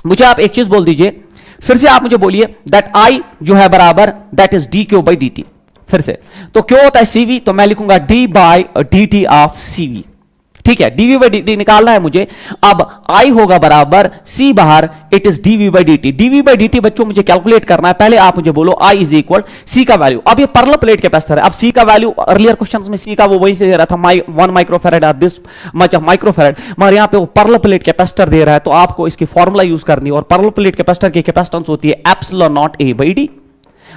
मुझे आप एक चीज बोल दीजिए, फिर से आप मुझे बोलिए दैट आई जो है बराबर that is D Q by D T, फिर से तो क्यों होता है सीवी, तो मैं लिखूंगा D by D T of CV, ठीक है। डीवी बाई डी टी निकालना है मुझे, अब आई होगा बराबर सी बाहर, it is DV by D T. DV by D T बच्चों मुझे कैलकुलेट करना है, पहले आप मुझे बोलो आई इज इक्वल सी का वैल्यू। अब ये पैरेलल प्लेट कैपेसिटर है, अब सी का वैल्यू अर्लियर क्वेश्चंस में सी का वो वही से दे रहा था 1 माइक्रोफैराड और दिस मच ऑफ माइक्रोफैराड, मगर यहां पे वो पैरेलल प्लेट कैपेसिटर दे रहा है, तो आपको इसकी फॉर्मूला यूज करनी है, और पैरेलल प्लेट कैपेसिटर की कैपेसिटेंस होती है epsilon not a by D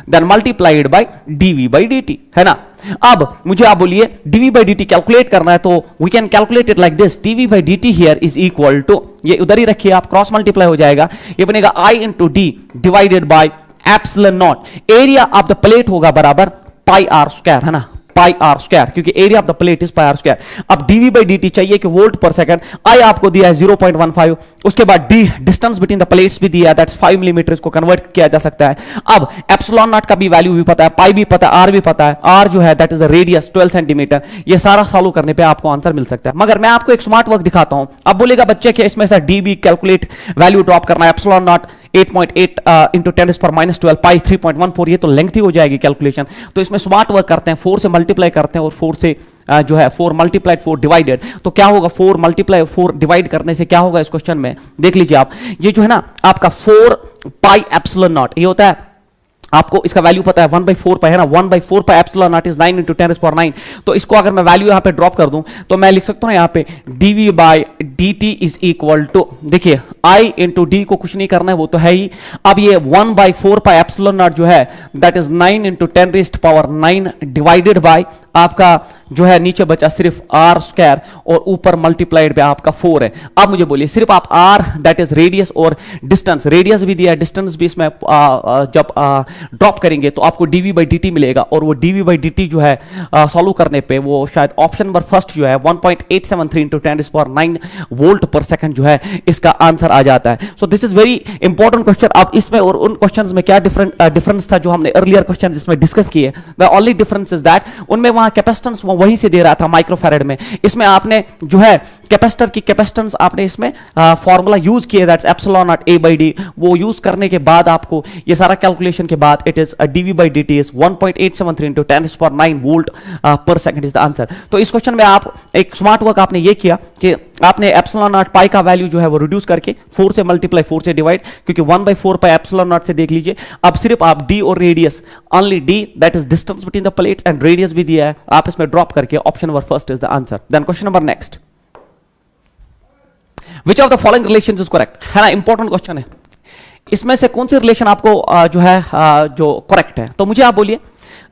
then multiplied by dv by dt, है ना। अब मुझे आप बोलिए dv by dt कैलकुलेट करना है, तो we can calculate it like this, dv by dt here is equal to, ये उधर ही रखिए आप, क्रॉस मल्टीप्लाई हो जाएगा, ये बनेगा i into d divided by epsilon naught, area of the plate होगा बराबर पाई आर स्क्वायर, है ना, पाई आर स्क्वायर, क्योंकि area of the plate is pi R square. अब डीवी बाई डी टी चाहिए कि वोल्ट पर सेकंड, आई आपको दिया है 0.15, उसके बाद D distance between the plates भी दिया है, दैट्स 5 मिलीमीटर, इसको कन्वर्ट किया जा सकता है। अब एप्सिलॉन नॉट का भी वैल्यू भी पता है, पाई भी पता है, आर भी पता है, आर जो है that is the radius 12 centimetre. ये सारा सॉल्व करने पे आपको आंसर मिल सकता है। मगर मैं आपको एक स्मार्ट वर्क दिखाता हूं, अब बोलेगा बच्चे कि इसमें से डीबी कैलकुलेट वैल्यू ड्रॉप करना है, एप्सिलॉन नॉट 8.8 इंटू 10⁻12 पाई 3.14, ये तो लेंथी हो जाएगी कैलकुलेशन, तो इसमें स्मार्ट वर्क करते हैं, 4 से मल्टीप्लाई करते हैं और 4 से जो है 4 मल्टीप्लाइड 4 डिवाइडेड, तो क्या होगा 4 मल्टीप्लाई 4 डिवाइड करने से क्या होगा इस क्वेश्चन में, देख लीजिए आप, ये जो है ना आपका 4 पाई एप्सिलॉन नॉट, ये होता है, आपको इसका वैल्यू पता है 1/4 पाई, है ना, 1/4 pi epsilon not is 9 into 10⁻9, तो इसको अगर मैं वैल्यू यहां पे ड्रॉप कर दूं तो मैं लिख सकता हूं यहां पे dv by dt is equal to, देखिए i इंटू डी को कुछ नहीं करना है, वो तो है ही। अब ये 1/4 पाई एप्सिलॉन नॉट जो है that is 9 into 10⁻9 divided by आपका जो है नीचे बचा सिर्फ आर स्क्वायर और ऊपर मल्टीप्लाइड पे आपका 4 है। अब मुझे बोलिए सिर्फ आप आर दैट इज रेडियस और डिस्टेंस, रेडियस भी दिया है, डिस्टेंस भी इसमें जब ड्रॉप करेंगे तो आपको dv बाई dt मिलेगा, और वो dv बाई dt जो है सॉल्व करने पे वो शायद ऑप्शन नंबर फर्स्ट जो है 1.873 इंटू 10⁹ वोल्ट पर सेकंड जो है इसका आंसर आ जाता है। सो this is very important question. अब इसमें और उन क्वेश्चंस में क्या डिफरेंस था जो हमने अर्लियर क्वेश्चन इसमें डिस्कस किए, the only difference is that उनमें वहां कैपेसिटेंस वहीं से दे रहा था माइक्रोफैरेड में, इसमें आपने जो है कैपेसिटर की कैपेसिटेंस आपने इसमें फॉर्मूला यूज किया, that's epsilon not a by d, वो यूज करने के बाद आपको ये सारा कैलकुलेशन के बाद it is dv by dt is 1.873 into 10⁹ volt पर सेकंड इज द आंसर। तो इस क्वेश्चन में आप एक स्मार्ट वर्क आपने ये किया कि आपने एप्सिलॉन नॉट पाई का वैल्यू जो है वो रिड्यूस करके 4 से मल्टीप्लाई 4 से डिवाइड, क्योंकि 1/4 पाई एप्सिलॉन नॉट से देख लीजिए। अब सिर्फ आप d और radius, only d that is distance between the plates and radius भी दिया है, आप इसमें ड्रॉप करके option number first is the answer. Then question number next, which of the following relations is correct, है ना, इंपॉर्टेंट क्वेश्चन है। इसमें से कौन सी रिलेशन आपको जो है जो करेक्ट है, तो मुझे आप बोलिए।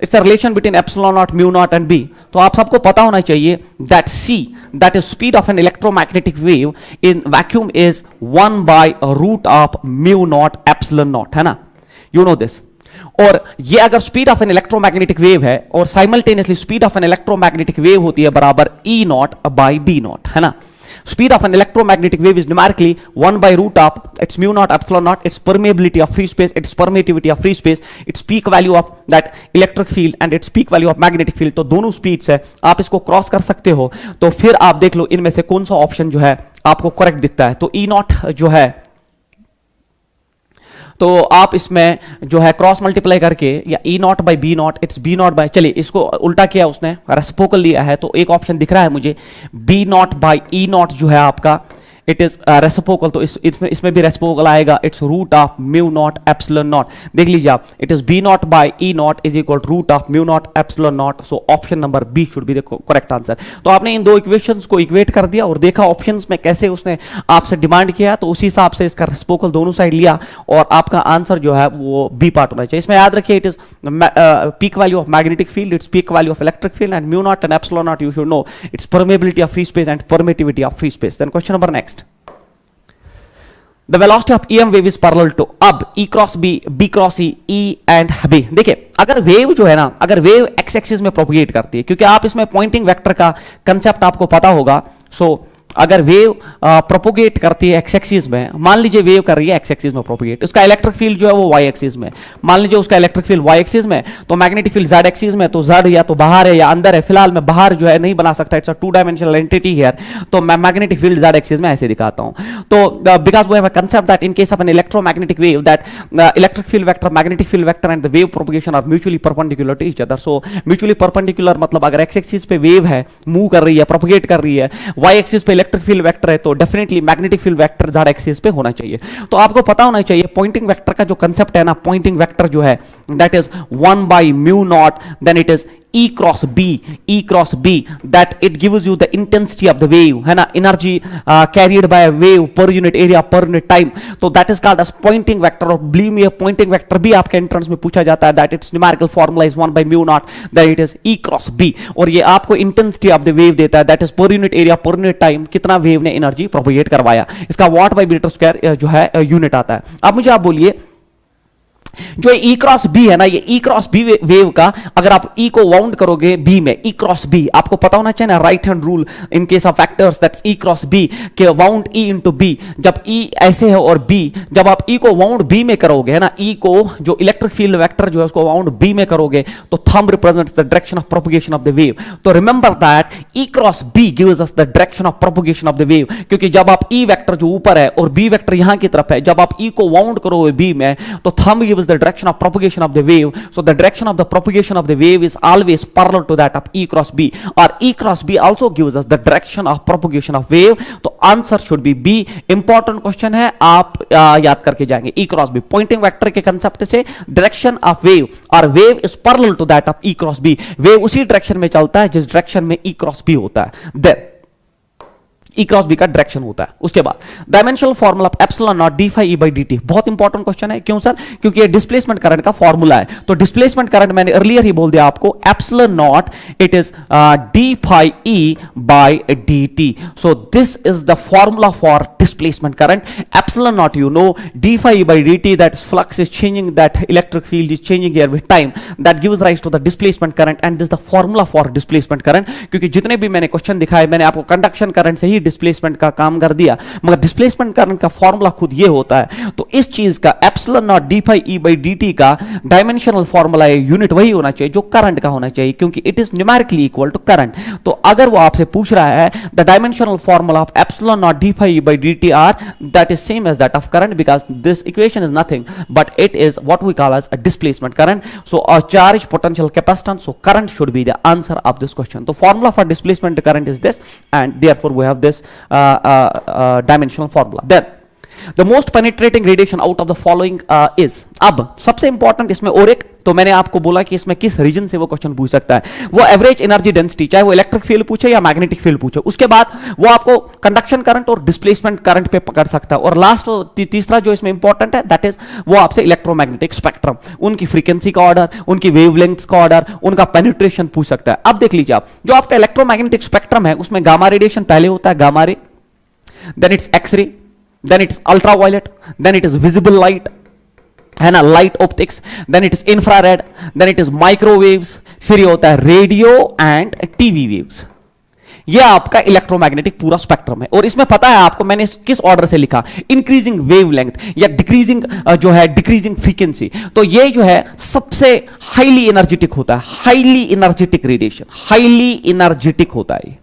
It's a relation between epsilon not, mu not and B. तो आप सबको पता होना चाहिए that c, that is speed of an electromagnetic wave in vacuum is 1/रूट of mu not epsilon not, है ना, यू नो दिस। और ये अगर speed of an electromagnetic wave है और simultaneously speed of an electromagnetic wave होती है बराबर E not by B not, है ना। Speed of an electromagnetic wave is numerically 1/रूट of its mu naught epsilon naught, its permeability of free space, its permittivity of free space, its peak value of that electric field and its peak value of magnetic field। तो दोनों speeds है, आप इसको cross कर सकते हो। तो फिर आप देख लो इनमें से कौन सा ऑप्शन जो है आपको करेक्ट दिखता है। तो E नॉट जो है, तो आप इसमें जो है क्रॉस मल्टीप्लाई करके, या E not by B not, it's B naught by, चलिए इसको उल्टा किया उसने, रेसिप्रोकल लिया है, तो एक ऑप्शन दिख रहा है मुझे B naught by E naught जो है आपका इट इज रेसिप्रोकल। तो इसमें भी रेसिप्रोकल आएगा, it's root of mu not epsilon naught. देख लीजिए आप, it is B naught by E naught is equal root of mu not epsilon naught. So option number B should be the correct answer. तो आपने इन दो equations को equate कर दिया और देखा ऑप्शंस में कैसे उसने आपसे डिमांड किया, तो उसी हिसाब से इसका रेसिप्रोकल दोनों साइड लिया और आपका आंसर जो है वो बी पार्ट होना चाहिए। इसमें याद रखिए it is peak value of magnetic field, it's peak value of electric field and mu not and epsilon naught you should know it's permeability of free space and permittivity of free space. Then question number next, The velocity of EM wave is parallel to, अब E cross B, B cross E, E and B। देखिए अगर wave जो है ना, अगर wave x axis में propagate करती है, क्योंकि आप इसमें पॉइंटिंग वेक्टर का कंसेप्ट आपको पता होगा। सो अगर वेव प्रोपोगेट करती है एक्स एक्सिस में, मान लीजिए वेव कर रही है एक्स एक्सिस में प्रोपोगेट, उसका इलेक्ट्रिक फील्ड जो है वो वाई एक्सिस में, मान लीजिए उसका इलेक्ट्रिक फील्ड वाई एक्सिस में, तो मैग्नेटिक फील्ड जेड एक्सिस में, तो जेड या तो बाहर है या अंदर है। फिलहाल मैं बाहर जो है नहीं बना सकता, it's a 2 dimensional entity here, तो मैं मैग्नेटिक फील्ड जेड एक्सिस में ऐसे दिखाता हूं। तो because we have a concept that in case of an electromagnetic wave that electric field vector, magnetic field vector and the wave propagation are mutually perpendicular to each other. So mutually perpendicular मतलब अगर X axis पे wave है, move कर रही है, propagate कर रही है, वाई एक्सिस पे इलेक्ट्रिक फील्ड वेक्टर है, तो definitely magnetic field vector Z axis पे होना चाहिए। तो आपको पता होना चाहिए पॉइंटिंग वेक्टर का जो कंसेप्ट है ना, पॉइंटिंग वेक्टर जो है दैट इज 1/म्यू not, then it is E cross B, that it gives you the intensity of the wave, है ना, energy carried by a wave per unit area per unit time, तो that is called as pointing vector। और believe me, pointing vector भी आपके entrance में पूछा जाता है, that its numerical formula is 1/म्यू not, that it is E cross B, और ये आपको intensity of the wave देता है, that is per unit area per unit time, कितना वेव ने एनर्जी प्रोपोगेट करवाया, इसका वॉट बाई मीटर स्क्वायर जो है यूनिट आता है। अब मुझे आप बोलिए जो E क्रॉस B है ना, ये E क्रॉस B वेव का अगर आप E को वाउंड करोगे B में, E क्रॉस B आपको पता होना चाहिए ना, right hand rule in case of vectors, that's E cross B के वाउंड E इनटू B। जब E ऐसे है और B, जब आप E को वाउंड B में करोगे, है ना, E को जो इलेक्ट्रिक फील्ड वेक्टर जो है उसको वाउंड B में करोगे, तो thumb represents the direction of propagation of the wave. तो remember that E cross B gives us the direction of propagation of the wave, क्योंकि जब आप E वेक्टर जो ऊपर है और B वेक्टर यहां की तरफ है, जब आप E को वाउंड करोगे B में, तो thumb gives the direction of propagation of the wave. So the direction of the propagation of the wave is always parallel to that of E cross B, or E cross B also gives us the direction of propagation of wave. तो answer should be B। important question है, आप याद करके जाएंगे। E cross B pointing vector के concept से direction of wave और wave is parallel to that of E cross B, wave उसी direction में चलता है जिस direction में E cross B होता है। Then ई क्रॉस बी का डायरेक्शन होता है। उसके बाद dimensional formula of epsilon naught D phi E by D T, बहुत इंपॉर्टेंट क्वेश्चन है। क्यों सर? क्योंकि ये डिस्प्लेसमेंट करंट का फॉर्मूला है। तो डिस्प्लेसमेंट करंट मैंने अर्लियर ही बोल दिया आपको, epsilon naught it is D phi E by D T. So this is the formula for displacement current. Epsilon naught you know, D phi E by D T, that flux is changing, that electric field is changing here with time, that gives rise to the displacement current and this the formula for displacement current. क्योंकि जितने भी मैंने question दिखाए मैंने आपको conduction current से ही displacement का काम कर दिया, मगर डिस्प्लेसमेंट करंट का फॉर्मूला खुद ये होता है। तो इस चीज का epsilon naught D phi E by D T का डायमेंशनल फॉर्मूला यूनिट वही होना चाहिए जो करंट का होना चाहिए, क्योंकि it is numerically equal to current. तो अगर वो आपसे पूछ रहा है the dimensional formula of epsilon naught D phi E by D T are, that is same as that of current, because this equation is nothing but it is what we call as a displacement current. So a charge potential capacitance, so current should be the answer of this question. तो formula for displacement current is this and therefore we have this dimensional formula. Then the most penetrating radiation out of the following is, अब सबसे important इसमें और एक, तो मैंने आपको बोला कि इसमें किस रीजन से वो क्वेश्चन पूछ सकता है, वो एवरेज एनर्जी डेंसिटी, चाहे वो इलेक्ट्रिक फील्ड पूछे या मैग्नेटिक फील्ड पूछे। उसके बाद वो आपको कंडक्शन करंट और डिस्प्लेसमेंट करंट पे पकड़ सकता है। और लास्ट तीसरा जो इसमें इंपॉर्टेंट है दैट इज वो आपसे इलेक्ट्रोमैग्नेटिक स्पेक्ट्रम, उनकी फ्रीक्वेंसी का ऑर्डर, उनकी वेवलेंथ का ऑर्डर, उनका पेनिट्रेशन पूछ सकता है। अब देख लीजिए आप, जो आपका इलेक्ट्रोमैग्नेटिक स्पेक्ट्रम है उसमें गामा रेडिएशन पहले होता है, gamma ray, then it's X-ray, then it's ultraviolet, then it is visible light, है ना, light optics, then it is infrared, then it is microwaves, फिर ये होता है रेडियो एंड टीवी वेव्स। ये आपका इलेक्ट्रोमैग्नेटिक पूरा स्पेक्ट्रम है। और इसमें पता है आपको मैंने किस ऑर्डर से लिखा, इंक्रीजिंग वेवलेंथ या डिक्रीजिंग जो है डिक्रीजिंग फ्रीक्वेंसी। तो ये जो है सबसे हाईली एनर्जेटिक होता है, highly energetic radiation, highly energetic होता है,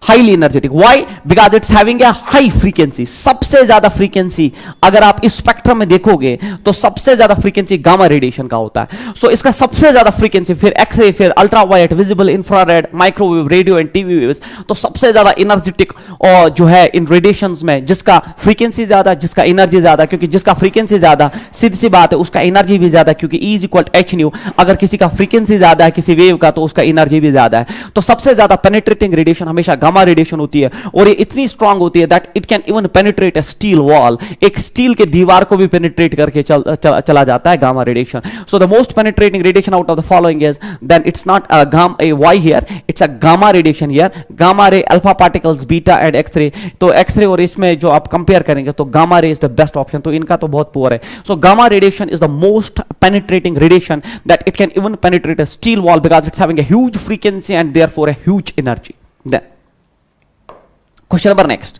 highly energetic. Why? Because it's having a high frequency, सबसे ज्यादा फ्रीक्वेंसी अगर आप इस स्पेक्ट्रम में देखोगे तो सबसे ज्यादा फ्रीक्वेंसी गामा रेडिएशन का होता है। सो इसका सबसे ज्यादा फ्रीक्वेंसी, फिर एक्सरे, फिर ultraviolet, visible, infrared, microwave, radio and TV waves. तो सबसे ज्यादा एनर्जेटिक और जो है इन रेडिएशंस में जिसका फ्रीक्वेंसी ज्यादा, जिसका एनर्जी ज्यादा, क्योंकि जिसका फ्रीक्वेंसी ज्यादा सीधी सी बात है उसका एनर्जी भी ज्यादा, क्योंकि E is equal H new. अगर किसी का फ्रीक्वेंसी ज्यादा है किसी वेव का तो उसका एनर्जी भी ज्यादा है। तो सबसे ज्यादा पेनिट्रेटिंग रेडिएशन हमेशा गामा रेडिएशन होती है, और ये इतनी स्ट्रांग होती है that it can even penetrate a steel wall, एक स्टील के दीवार को भी पेनिट्रेट करके चला जाता है gamma radiation. So the most penetrating radiation out of the following is, then it's not a why here, it's a gamma radiation here. Gamma ray, alpha particles, beta and x-ray. तो x-ray और इसमें जो आप compare करेंगे तो gamma ray is the best option, तो इनका तो बहुत पुअर है। So gamma radiation is the most penetrating radiation that it can even penetrate a steel wall because it's having a huge frequency and therefore a huge energy. Then question number next,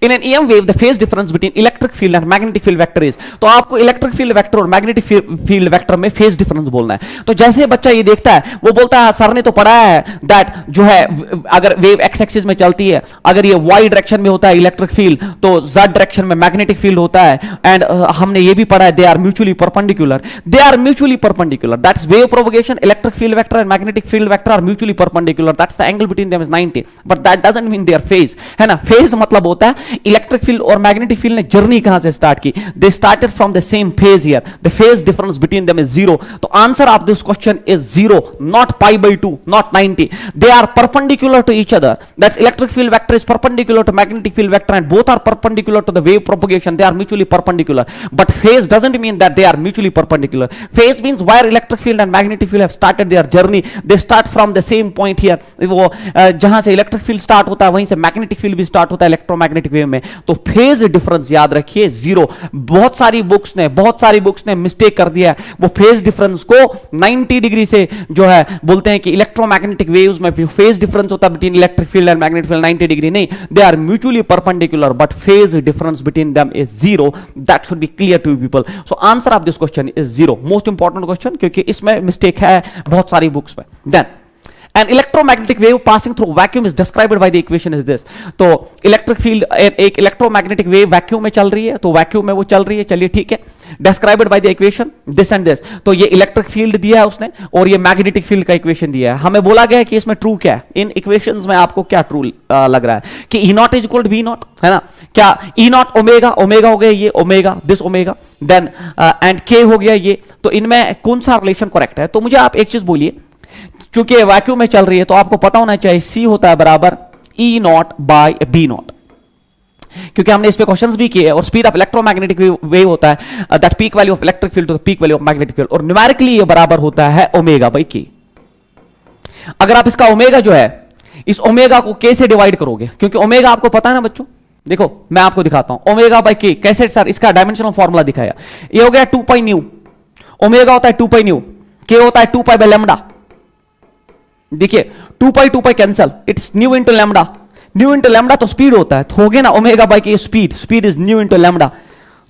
in an EM wave the phase difference between electric field and magnetic field vector is, तो आपको electric field vector और magnetic field vector में phase difference बोलना है। तो जैसे बच्चा ये देखता है वो बोलता है सर ने तो पढ़ा है दैट जो है अगर वेव एक्स एक्सिस में चलती है, अगर ये वाई डायरेक्शन में होता है इलेक्ट्रिक फील्ड तो जेड डायरेक्शन में मैग्नेटिक फील्ड होता है। एंड हमने ये भी पढ़ा है they are mutually perpendicular, they are mutually perpendicular, that's wave propagation, electric field vector and magnetic field vector are mutually perpendicular, that's the angle between them is 90, but that doesn't mean they are phase, है ना। Phase मतलब होता है electric field और magnetic field ने journey कहां से start की, they started from the same phase here, the phase difference between them is 0। तो answer of this question is 0, not pi by 2, not 90, they are perpendicular to each other, that's electric field vector is perpendicular to magnetic field vector and both are perpendicular to the wave propagation, they are mutually perpendicular, but phase doesn't mean that they are mutually perpendicular. Phase means where electric field and magnetic field have started their journey, they start from the same point here, वो जहां से electric field start होता है वहीं से magnetic field भी start होता है इलेक्ट्रोमैग्नेटिक वेव में। तो फेज डिफरेंस याद रखिए 0। बहुत सारी बुक्स ने मिस्टेक कर दिया है, वो फेज डिफरेंस को 90 डिग्री से जो है बोलते हैं कि इलेक्ट्रोमैग्नेटिक वेव्स में फेज डिफरेंस होता है between electric field and magnetic field 90 degree, नहीं, they are mutually perpendicular but phase difference between them is 0, that should be clear to people. So answer of this question is 0, most important question क्योंकि इसमें mistake है बहुत सारी books में। Then an electromagnetic wave passing through vacuum is described by the equation is this, तो electric field एक electromagnetic wave vacuum में चल रही है, तो वैक्यूम में वो चल रही है, चलिए ठीक है, described by the equation this and this। तो ये इलेक्ट्रिक फील्ड दिया है उसने और ये मैग्नेटिक फील्ड का इक्वेशन दिया है। हमें बोला गया है कि इसमें ट्रू क्या है, इन इक्वेशंस में आपको क्या ट्रू लग रहा है कि E naught is equal to V naught, है ना, क्या E नॉट ओमेगा, ओमेगा हो गया ये omega, this omega, then and K हो गया ये, तो इनमें कौन सा रिलेशन करेक्ट है। तो मुझे आप एक चीज बोलिए, चूंकि वैक्यूम में चल रही है तो आपको पता होना चाहिए C होता है बराबर ई नॉट बाय बी नॉट, क्योंकि हमने इस पे क्वेश्चंस भी किए और स्पीड ऑफ इलेक्ट्रोमैग्नेटिक वेव होता है that peak value of electric field to the peak value of magnetic field, और न्यूमेरिकली ये बराबर होता है ओमेगा बाई के। अगर आप इसका ओमेगा जो है, इस ओमेगा को के से डिवाइड करोगे, क्योंकि ओमेगा आपको पता है ना बच्चों, देखो मैं आपको दिखाता हूं ओमेगा बाई के कैसे सर, इसका डायमेंशनल फॉर्मूला दिखाया, ये हो गया 2 पाई न्यू, ओमेगा होता है 2 पाई न्यू, के होता है 2 पाई बाय लैम्डा। देखिए 2 पाई cancel, it's new into lambda, new into lambda तो स्पीड होता है, तो हो गया ना ओमेगा बाई के speed, speed is new into lambda.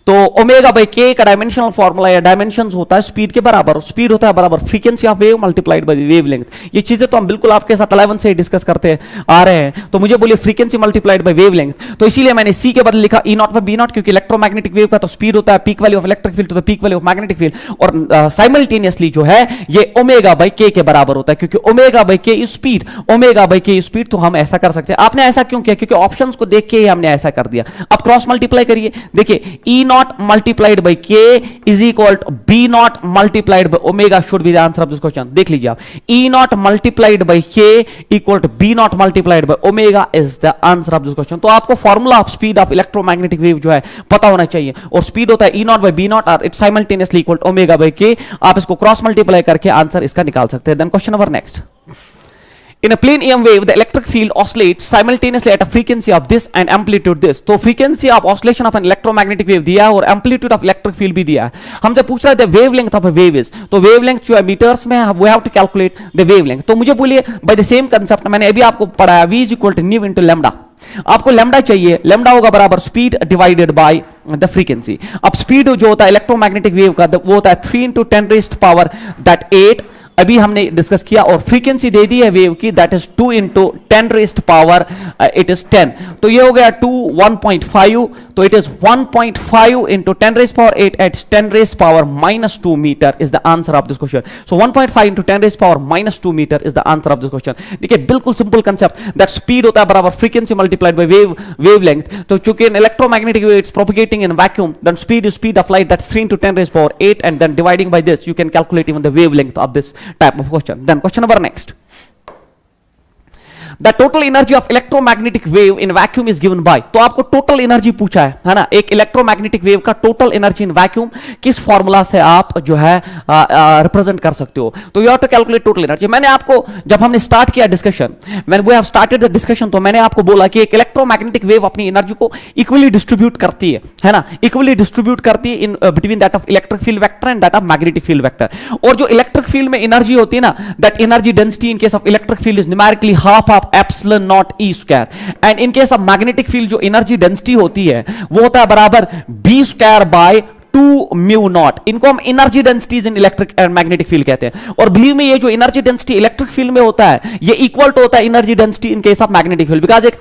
तो ओमेगा बाई के का डायमेंशनल फॉर्मूला या डायमेंशंस होता है स्पीड के बराबर, स्पीड होता है बराबर frequency of wave multiplied by wavelength. ये चीजें तो हम बिल्कुल आपके साथ 11 से डिस्कस करते आ रहे हैं, तो मुझे बोलिए फ्रीक्वेंसी मल्टीप्लाइड बाय वेवलेंथ, तो इसीलिए मैंने सी के बदले लिखा E naught by B naught, क्योंकि इलेक्ट्रोमैग्नेटिक वेव का तो स्पीड होता है peak value of electric field to the peak value of magnetic field, और साइमल्टेनियसली जो है ये ओमेगा बाई के बराबर होता है, क्योंकि ओमेगा बाई के स्पीड, ओमेगा बाई के स्पीड, तो हम ऐसा कर सकते हैं। आपने ऐसा क्यों किया? क्योंकि ऑप्शंस को देख के ही हमने ऐसा कर दिया। अब क्रॉस मल्टीप्लाई करिए, देखिए E not multiplied by k is equal to b naught multiplied by omega should be the answer of this question। देख लीजिए आप, e naught multiplied by k equal to b naught multiplied by omega is the answer of this question। तो आपको formula of speed of electromagnetic wave जो है पता होना चाहिए, और स्पीड होता है e naught by b naught और it's simultaneously equal to omega by k। आप इसको क्रॉस मल्टीप्लाई करके आंसर इसका निकाल सकते हैं। Then question number next, in a plane EM wave the electric field oscillates simultaneously at a frequency of this and amplitude this। तो frequency of oscillation of an electromagnetic wave दिया है और amplitude of electric field भी दिया है। हमसे पूछ रहा है the wavelength of a wave is, तो wavelength जो है मीटर्स में we have to calculate the wavelength। तो मुझे बोलिए by the same concept, मैंने अभी आपको पढ़ाया v is equal to nu into lambda। आपको लैम्डा चाहिए, लैम्डा होगा बराबर speed divided by the frequency. अब स्पीड जो होता है इलेक्ट्रोमैग्नेटिक वेव का वो होता है 3 into 10 raised power that 8, अभी हमने डिस्कस किया, और फ्रीक्वेंसी दे दी है वेव की that is 2 into 10 raised power it is 10, तो ये हो गया 2 1.5, तो it is 1.5 into 10 raised power 8 eight 10 raised power minus 2 metre is the answer of this question. So 1.5 into 10 raised power minus 2 metre is the answer of this question. देखिए बिल्कुल simple concept, that speed होता है बराबर frequency multiplied by wavelength. तो चूंकि in electromagnetic wave it's propagating in vacuum, then speed is speed of light, that's 3 into 10 raised power 8, and then dividing by this you can calculate even the wavelength of this type of question। Then question number next, the total energy of electromagnetic wave in vacuum is given by। तो आपको total energy पूछा है ना, एक electromagnetic wave का total energy in vacuum किस formula से आप जो है रिप्रेजेंट कर सकते हो, तो you have to calculate total energy. मैंने आपको जब हमने स्टार्ट किया discussion, when we have started the discussion, तो मैंने आपको बोला कि एक इलेक्ट्रोमैग्नेटिक वेव अपनी एनर्जी को इक्वली डिस्ट्रीब्यूट करती है ना, इक्वली डिस्ट्रीब्यूट करती है in between that of electric field vector and that of magnetic field vector. और जो इलेक्ट्रिक फील्ड में एनर्जी होती है ना, that energy density in case of electric field is numerically half of epsilon naught E square, and in case of magnetic field जो energy density होती है वो होता है बराबर B square by 2 mu naught. इनको हम energy densities in electric and magnetic field कहते हैं। और बिलीव में ये जो एनर्जी डेंसिटी इलेक्ट्रिक फील्ड में होता है ये इक्वल टू होता है energy density in case of magnetic field, because एक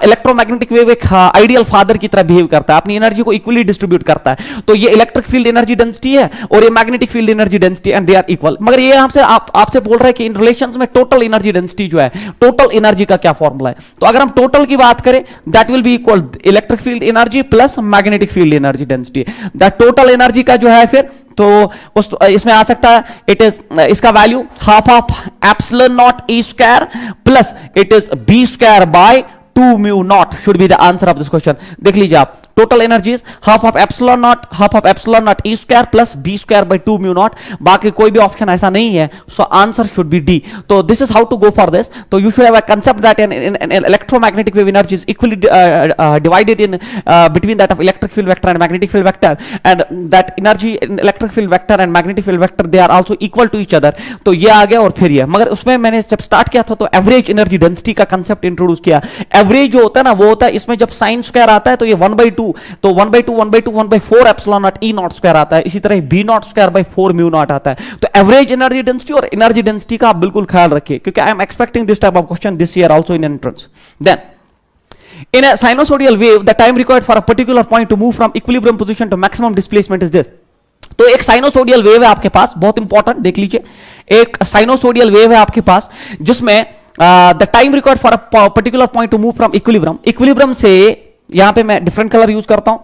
इलेक्ट्रोमैग्नेटिक वेव एक आइडियल फादर की तरह बिहेव करता है, अपनी एनर्जी को इक्वली डिस्ट्रीब्यूट करता है। तो ये इलेक्ट्रिक फील्ड एनर्जी डेंसिटी है और ये magnetic field energy density, and they are equal. मगर ये आपसे बोल रहा है कि इन रिलेशंस में टोटल एनर्जी डेंसिटी जो है, टोटल एनर्जी का क्या फॉर्मूला है। तो अगर हम टोटल की बात करें that will be equal electric field energy plus magnetic field energy density. That total energy का जो है फिर तो इसमें आ सकता है इट इज इसका value half of epsilon naught E square plus it is B square by 2 mu naught should be the answer of this question. देख लीजिए आप, total energy is half of epsilon naught E square plus B square by 2 mu not, बाकी कोई भी option ऐसा नहीं है, so answer should be D. तो this is how to go for this. तो you should have a concept that in electromagnetic wave energy is equally divided in between that of electric field vector and magnetic field vector, and that energy in electric field vector and magnetic field vector they are also equal to each other. तो ये आ गया और फिर ये, मगर उसमें मैंने जब स्टार्ट किया था तो एवरेज एनर्जी डेंसिटी का कांसेप्ट इंट्रोड्यूस किया। एवरेज जो होता है ना वो होता है, इसमें जब साइन स्क्वायर आता है तो ये 1/2, तो 1/4 epsilon naught E naught square आता है, इसी तरह B naught square by 4 mu naught आता है। तो एवरेज एनर्जी डेंसिटी और एनर्जी डेंसिटी का आप बिल्कुल ख्याल रखिए, क्योंकि I am expecting this type of question this year also in entrance. Then in a sinusoidal wave the time required for a particular point to move from equilibrium position to maximum displacement is this। तो एक sinusoidal wave है आपके पास, बहुत important देख लीजिए, एक sinusoidal wave है आपके पास जिसमें the time required for a particular point two move from equilibrium, equilibrium से, यहां पे मैं डिफरेंट कलर यूज करता हूं,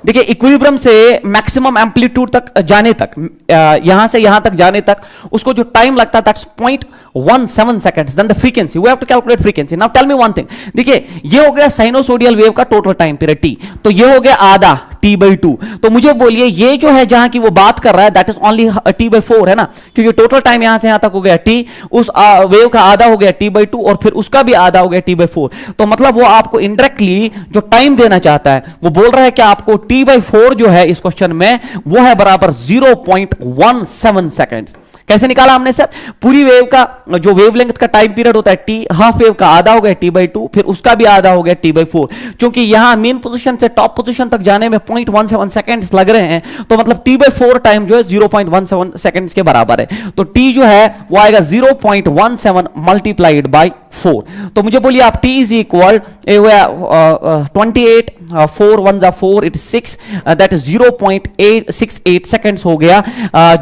देखिए इक्विलिब्रियम से मैक्सिमम एम्पलीट्यूड तक जाने तक, यहां से यहां तक जाने तक उसको जो टाइम लगता है that's 0.17 seconds. Then the frequency, we have to calculate frequency. Now tell me one thing, देखिए ये हो गया साइनोसोडियल वेव का टोटल टाइम पीरियड टी, तो ये हो गया आधा t/2। तो मुझे बोलिए ये जो है जहां की वो बात कर रहा है दैट इज ओनली t/4 है ना, क्योंकि टोटल टाइम यहां से यहां तक हो गया t, उस वेव का आधा हो गया t/2 और फिर उसका भी आधा हो गया t/4। तो मतलब वो आपको इनडायरेक्टली जो टाइम देना चाहता है वो बोल रहा है कि आपको t/4 जो है इस क्वेश्चन में वो है बराबर 0.17 सेकेंड्स। कैसे निकाला हमने सर? पूरी वेव का जो वेवलेंथ का टाइम पीरियड होता है टी, हाफ वेव का आधा हो गया t/2, फिर उसका भी आधा हो गया t/4। क्योंकि यहां मेन पोजीशन से टॉप पोजीशन तक जाने में 0.17 सेकंड्स लग रहे हैं, तो मतलब t/4 टाइम जो है 0.17 सेकंड्स के बराबर है। तो t जो है वो आएगा 0.17 मल्टीप्लाइड बाय 4। तो मुझे बोलिए आप t इज इक्वल 28, 4 1 जा 4, इट 6, दैट इज 0.868 सेकंड्स हो गया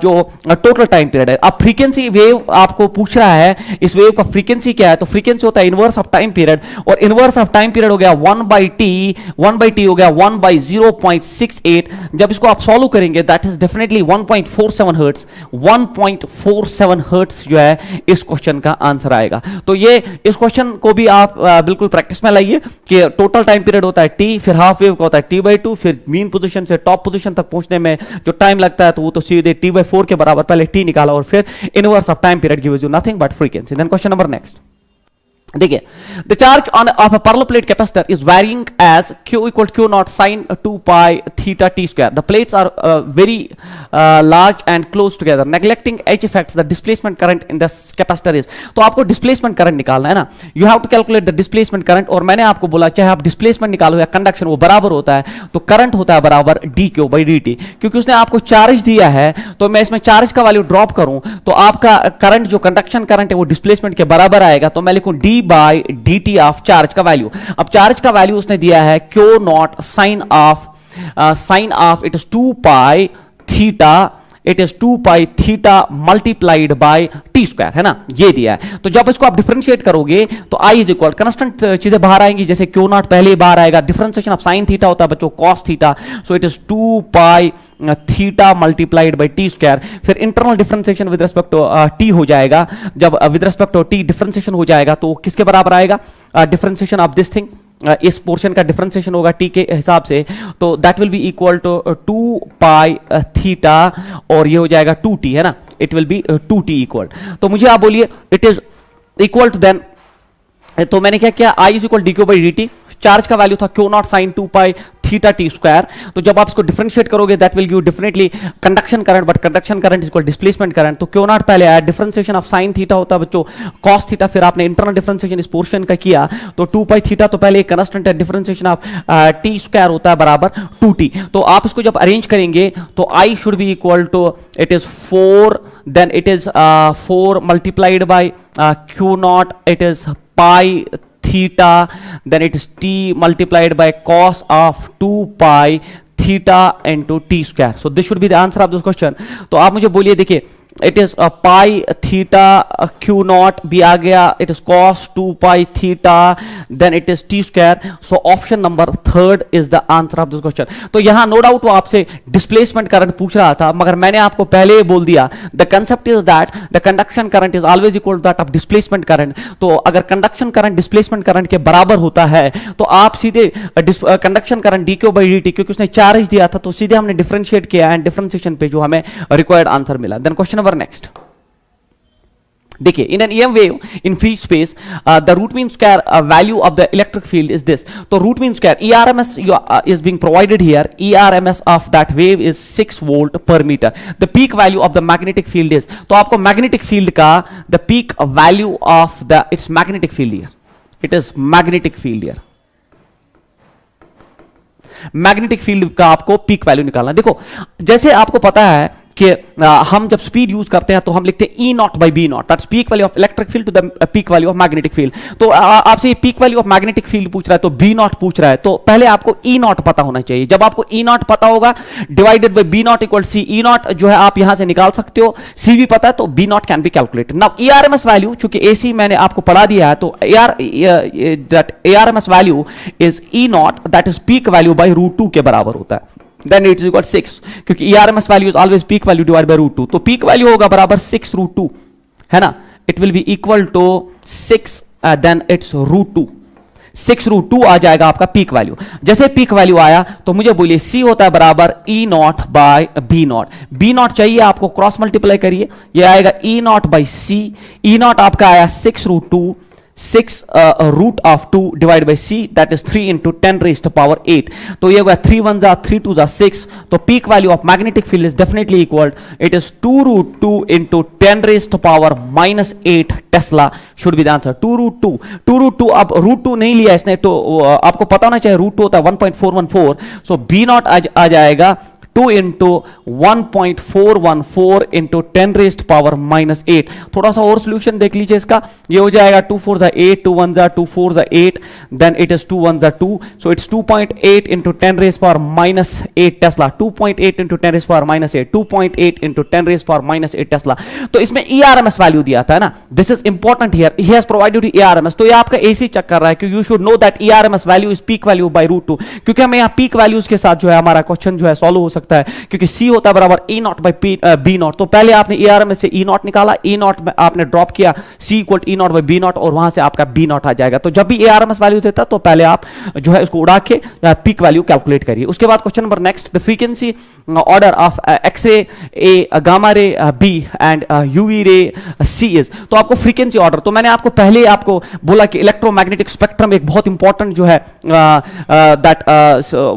जो टोटल टाइम पीरियड है। अब फ्रीक्वेंसी वेव आपको पूछ रहा है इस वेव का फ्रीक्वेंसी क्या है, तो फ्रीक्वेंसी होता है इनवर्स ऑफ टाइम पीरियड, और इनवर्स ऑफ टाइम पीरियड हो गया 1/t हो गया 1/0.68। जब इसको आप सॉल्व करेंगे that is definitely 1.47 hertz. 1.47 hertz जो है इस क्वेश्चन का आंसर आएगा। तो ये इस क्वेश्चन को भी आप बिल्कुल प्रैक्टिस में लाइए कि टोटल टाइम पीरियड होता है t, फिर हाफ वेव का होता है t/2, फिर मीन पोजीशन से टॉप पोजीशन तक पहुंचने में जो टाइम लगता है तो वो तो सीधे t/4 के बराबर, पहले t निकाला और फिर inverse of time period gives you nothing but frequency. Then question number next, देखिए the charge on of a parallel plate capacitor is varying as q equal to q naught sin 2 pi theta t square. The plates are very large and close together. Neglecting h effects, the displacement current in the capacitor is. तो आपको displacement current निकालना है ना, you have to calculate the displacement current। और मैंने आपको बोला चाहे आप displacement निकालो या conduction, वो बराबर होता है, तो current होता है बराबर dq by dt। क्योंकि उसने आपको चार्ज दिया है तो मैं इसमें चार्ज का वैल्यू ड्रॉप करूं तो आपका करंट जो कंडक्शन करंट है वो डिस्प्लेसमेंट के बराबर आएगा। तो मैं लिखूं d by dt of charge का वैल्यू। अब चार्ज का वैल्यू उसने दिया है Q not sine of it is 2 pi theta, it is 2 pi theta multiplied by T square, है ना, ये दिया है। तो जब इसको आप डिफरेंशिएट करोगे तो आई इज इक्वल, कांस्टेंट चीजें बाहर आएंगी, जैसे क्यू नॉट पहले ही बाहर आएगा, डिफरेंशिएशन ऑफ साइन थीटा होता है बच्चों cos theta, so it is 2 pi theta multiplied by T square. फिर internal differentiation with respect to T हो जाएगा, जब with respect to T differentiation हो जाएगा तो किसके बराबर आएगा, डिफरेंशिएशन ऑफ दिस थिंग, इस पोर्शन का डिफरेंशिएशन होगा टी के हिसाब से, तो that will be equal to 2 pi theta और ये हो जाएगा 2t, है ना, it will B 2t equal. तो मुझे आप बोलिए it is equal to then, तो मैंने क्या किया, I is equal dq by dt, charge का वैल्यू था Q not sine 2 pi theta T square. तो जब आप इसको डिफरेंशिएट करोगे that will give definitely conduction current, but conduction current is equal displacement current. तो Q नॉट पहले आया, डिफरेंशिएशन ऑफ साइन थीटा होता है बच्चों कॉस थीटा, फिर आपने इंटरनल डिफरेंशिएशन इस पोर्शन का किया तो 2 पाई थीटा तो पहले एक कांस्टेंट है, डिफरेंशिएशन ऑफ टी स्क्वायर होता है बराबर 2t। तो आप इसको जब अरेंज करेंगे तो I should be equal to, it is 4, then it is 4 multiplied by Q naught, it is pi theta, then it is t multiplied by cos of 2 pi theta into t square. So this should be the answer of this question. तो आप मुझे बोलिए, देखिए it is pi theta Q naught भी आ गया, it is cos 2 pi theta, then it is T square. So option number 3 is the answer of this question. तो यहां नो डाउट वो आपसे डिस्प्लेसमेंट करंट पूछ रहा था, मगर मैंने आपको पहले ही बोल दिया the concept is that the conduction current is always equal to that of displacement current. तो अगर कंडक्शन करंट डिस्प्लेसमेंट करंट के बराबर होता है तो आप सीधे conduction current dq by dt, क्योंकि उसने चार्ज दिया था तो सीधे हमने डिफरेंशिएट किया एंड डिफरेंशिएशन पे जो हमें रिक्वायर्ड आंसर मिला। देन क्वेश्चन नंबर नेक्स्ट, देखिए in an EM wave in free space the root mean square value of the electric field is this. तो root mean square ERMS is being provided here, ERMS of that wave is 6 volt per meter. The peak value of the magnetic field is, तो आपको magnetic field का the peak value of the its magnetic field here, it is magnetic field here, magnetic field का आपको peak value निकालना। देखो जैसे आपको पता है कि हम जब स्पीड यूज करते हैं तो हम लिखते हैं E not by B naught, that's peak value of electric field to the peak value of magnetic field. तो आपसे ये peak value of magnetic field पूछ रहा है तो बी नॉट पूछ रहा है, तो पहले आपको E नॉट पता होना चाहिए। जब आपको E नॉट पता होगा divided by B naught equal C, E naught जो है आप यहां से निकाल सकते हो, सी भी पता है तो B naught can be calculated. Now ERMS value चूंकि AC मैंने आपको पढ़ा दिया है तो ERMS value is E naught, that is peak value by √2 के बराबर होता है। देन इट इज इक्वल 6, क्योंकि ERMS value is always peak value divide by √2, तो पीक वैल्यू होगा बराबर 6 √2, है ना, it will be equal to 6 then it's √2, 6 √2 आ जाएगा आपका पीक वैल्यू। जैसे पीक वैल्यू आया तो मुझे बोलिए C होता है बराबर E0 बाय B0, B0 चाहिए आपको, क्रॉस मल्टीप्लाई करिए, ये आएगा E0 बाई C, E0 आपका आया 6 root of 2 divide by C, that is 3 into 10 raised to power 8, तो ये होगा 3 1 जा 3 2 जा 6, तो peak value of magnetic field is definitely equal, it is 2 into 10 raised to power -8 tesla should be the answer. 2 अब √2 नहीं लिया इसने, तो आपको पता होना चाहिए √2 होता है 1.414, सो B0 आ जाएगा 2 इंटू 1.414 इंटू 10 रेज़्ड पावर -8। थोड़ा सा और सोल्यूशन देख लीजिए इसका, ये हो जाएगा 2 4 जा 8, 2 1 जा 2 4 जा 8, देन इट इज 2 1 जा 2, so it's 2.8 into 10 raised power -8 Tesla, 2.8 into 10 raised power -8, 2.8 into 10 raised power -8 Tesla. तो इसमें ERMS वैल्यू दिया था ना, this is important here, he has provided ERMS, तो ये आपका AC चेक कर रहा है कि you should know that ERMS value is peak value by √2, क्योंकि हमें यहाँ पीक वैल्यूज के साथ जो है हमारा क्वेश्चन जो है सॉल्व हो सकता है, क्योंकि C होता है बराबर E0 बाई B0, तो पहले आपने ERMS से E0 निकाला, E0 में आपने ड्रॉप किया, C equal E0 by B0, और वहां से आपका B0 आ जाएगा। तो जब भी ERMS वैल्यू देता तो पहले आप जो है उसको उड़ा के पीक वैल्यू कैलकुलेट करिए। उसके बाद question number next, the frequency order of x-ray A, gamma ray B and UV ray C is, तो आपको फ्रीक्वेंसी ऑर्डर, तो मैंने आपको पहले आपको बोला कि इलेक्ट्रोमैग्नेटिक स्पेक्ट्रम एक बहुत इंपॉर्टेंट जो है दैट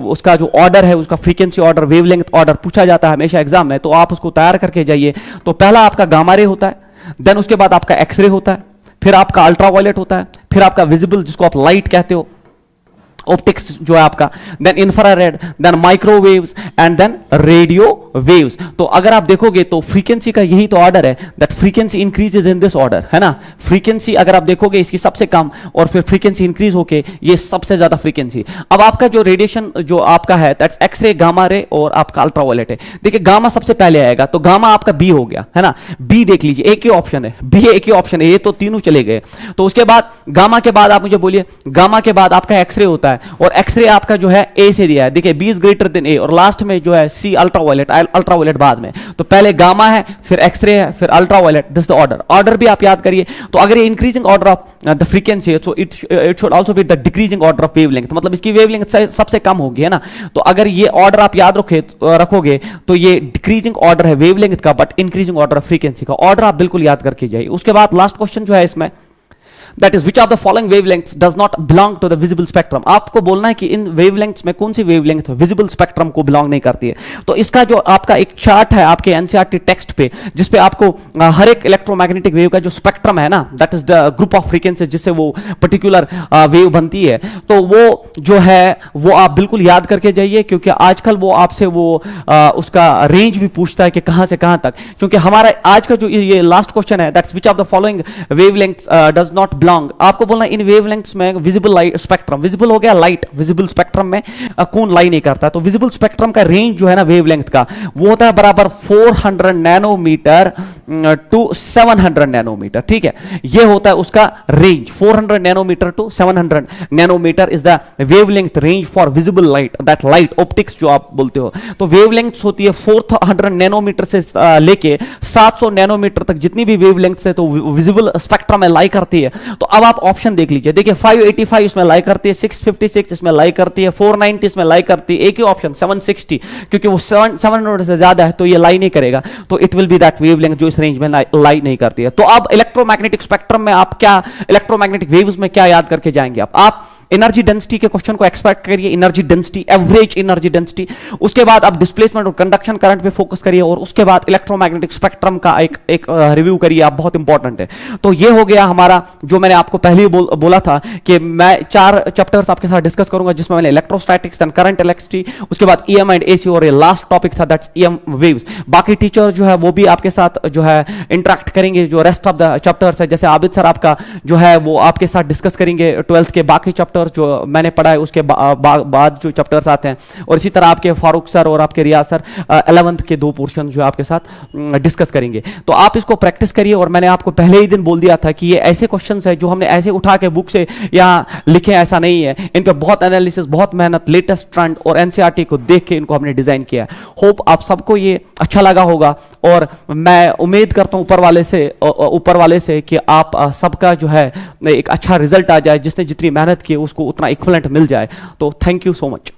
उसका जो ऑर्डर है, उसका फ्रीक्वेंसी ऑर्डर, वेवलेंथ ऑर्डर पूछा जाता है हमेशा एग्जाम में, तो आप उसको तैयार करके जाइए। तो पहला आपका गामा रे होता है, देन उसके बाद आपका एक्सरे होता है, फिर आपका अल्ट्रावायलेट होता है, फिर आपका विजिबल जिसको आप लाइट कहते हो, ऑप्टिक्स जो है आपका, then infrared, then microwaves and then radio waves. तो अगर आप देखोगे तो फ्रीक्वेंसी का यही तो ऑर्डर है, that frequency increases in this order, है ना, फ्रीक्वेंसी अगर आप देखोगे इसकी सबसे कम और फिर फ्रीक्वेंसी इंक्रीज होके ये सबसे ज्यादा फ्रीक्वेंसी। अब आपका जो रेडिएशन जो आपका है दैट्स एक्सरे, गामा रे और आपका अल्ट्रावायलेट है। देखिए गामा सबसे पहले आएगा, तो गामा आपका बी हो गया, है ना, बी देख लीजिए, एक ही ऑप्शन है, बी एक ही ऑप्शन है, ये तो तीनों चले गए। तो उसके बाद गामा के बाद आप मुझे बोलिए, गामा के बाद आपका एक्सरे होता है, और एक्सरे आपका जो है ए से दिया है, देखिए बी इज ग्रेटर देन ए, और लास्ट में जो है सी अल्ट्रावायलेट बाद में। तो पहले गामा है, फिर एक्सरे है, फिर अल्ट्रावायलेट, दिस द ऑर्डर भी आप याद करिए। तो अगर ये increasing order of the frequency है, so it should also be the decreasing order of wavelength, मतलब इसकी वेवलेंथ सबसे कम होगी, है ना। तो अगर ये ऑर्डर आप याद रखोगे तो ये डिक्रीजिंग ऑर्डर है वेवलेंथ का, but increasing order of frequency का। ऑर्डर आप बिल्कुल याद करके जाइए। उसके बाद लास्ट क्वेश्चन जो है इसमें, that is which of the following wavelengths does not belong to the visible spectrum। आपको बोलना है कि इन वेवलेंथ्स में कौन सी वेवलेंथ विजिबल स्पेक्ट्रम को बिलोंग नहीं करती है। तो इसका जो आपका एक चार्ट है आपके एनसीईआरटी टेक्स्ट पे, जिसपे आपको हर एक इलेक्ट्रोमैग्नेटिक वेव का जो स्पेक्ट्रम है ना, that is the group of frequency जिससे वो पर्टिकुलर वेव बनती है, तो वो जो है वो आप बिल्कुल याद करके जाइए, क्योंकि आजकल वो आपसे वो उसका रेंज भी पूछता है कि कहां से कहां तक। क्योंकि हमारा आज का जो ये लास्ट क्वेश्चन है, that's which of the following wavelengths does not belong, आपको बोलना इन वेवलेंथ्स में विजिबल लाइट स्पेक्ट्रम, विजिबल हो गया लाइट, विजिबल स्पेक्ट्रम में कौन लाई नहीं करता। तो विजिबल स्पेक्ट्रम का रेंज जो है ना वेवलेंथ का, वो होता है बराबर 400 नैनोमीटर टू 700 नैनोमीटर, ठीक है, ये होता है उसका range. 400 nanometre to 700 nanometre is the wavelength range for visible light, that light optics जो आप बोलते हो। तो वेवलेंथ होती है 400 नैनोमीटर से लेके 700 नैनोमीटर तक, जितनी भी वेवलेंथ है तो विजिबल स्पेक्ट्रम में लाई करती है। तो अब आप ऑप्शन देख लीजिए, देखिए 585 इसमें लाई करती है, 656 इसमें लाई करती है, 490 इसमें लाई करती है, एक ही ऑप्शन 760, क्योंकि वो 700 से ज्यादा है तो ये लाई नहीं करेगा, तो it will B that wavelength जो इस रेंज में लाई नहीं करती है। तो अब इलेक्ट्रोमैग्नेटिक स्पेक्ट्रम में आप क्या, इलेक्ट्रोमैग्नेटिक वेव्स में क्या याद करके जाएंगे आप एनर्जी डेंसिटी के क्वेश्चन को एक्सपेक्ट करिए, energy density, average energy density. उसके बाद आप डिस्प्लेसमेंट और कंडक्शन करंट पे फोकस करिए, और उसके बाद इलेक्ट्रोमैग्नेटिक स्पेक्ट्रम का एक रिव्यू करिए आप, बहुत इंपॉर्टेंट है। तो ये हो गया हमारा, जो मैंने आपको पहले ही बोला था कि मैं 4 चैप्टर्स आपके साथ डिस्कस करूंगा, जिसमें मैंने इलेक्ट्रोस्टैटिक्स एंड करंट इलेक्ट्रिसिटी, उसके बाद EM एंड AC, और ये लास्ट टॉपिक था दैट्स EM वेव्स। बाकी टीचर जो है वो भी आपके साथ जो है इंटरेक्ट करेंगे, जो रेस्ट ऑफ द चैप्टर्स है, जैसे आबिद सर आपका जो है वो आपके साथ डिस्कस करेंगे 12th के बाकी चैप्टर चैप्टर जो मैंने पढ़ा है उसके बाद जो चैप्टर्स आते हैं, और इसी तरह आपके फारूक सर और आपके रियाज सर 11th के 2 पोर्शन जो आपके साथ डिस्कस करेंगे। तो आप इसको प्रैक्टिस करिए, और मैंने आपको पहले ही दिन बोल दिया था कि ये ऐसे क्वेश्चंस है जो हमने ऐसे उठा के बुक से यहाँ लिखे, ऐसा नहीं है, इन पे बहुत एनालिसिस, बहुत मेहनत, लेटेस्ट ट्रेंड और एनसीईआरटी को देख के इनको हमने डिजाइन किया। होप आप सबको ये अच्छा लगा होगा, और मैं उम्मीद करता हूँ ऊपर वाले से कि आप सबका जो है एक अच्छा रिजल्ट आ जाए, जिसने जितनी मेहनत की उसको उतना इक्विवेलेंट मिल जाए। तो थैंक यू सो मच।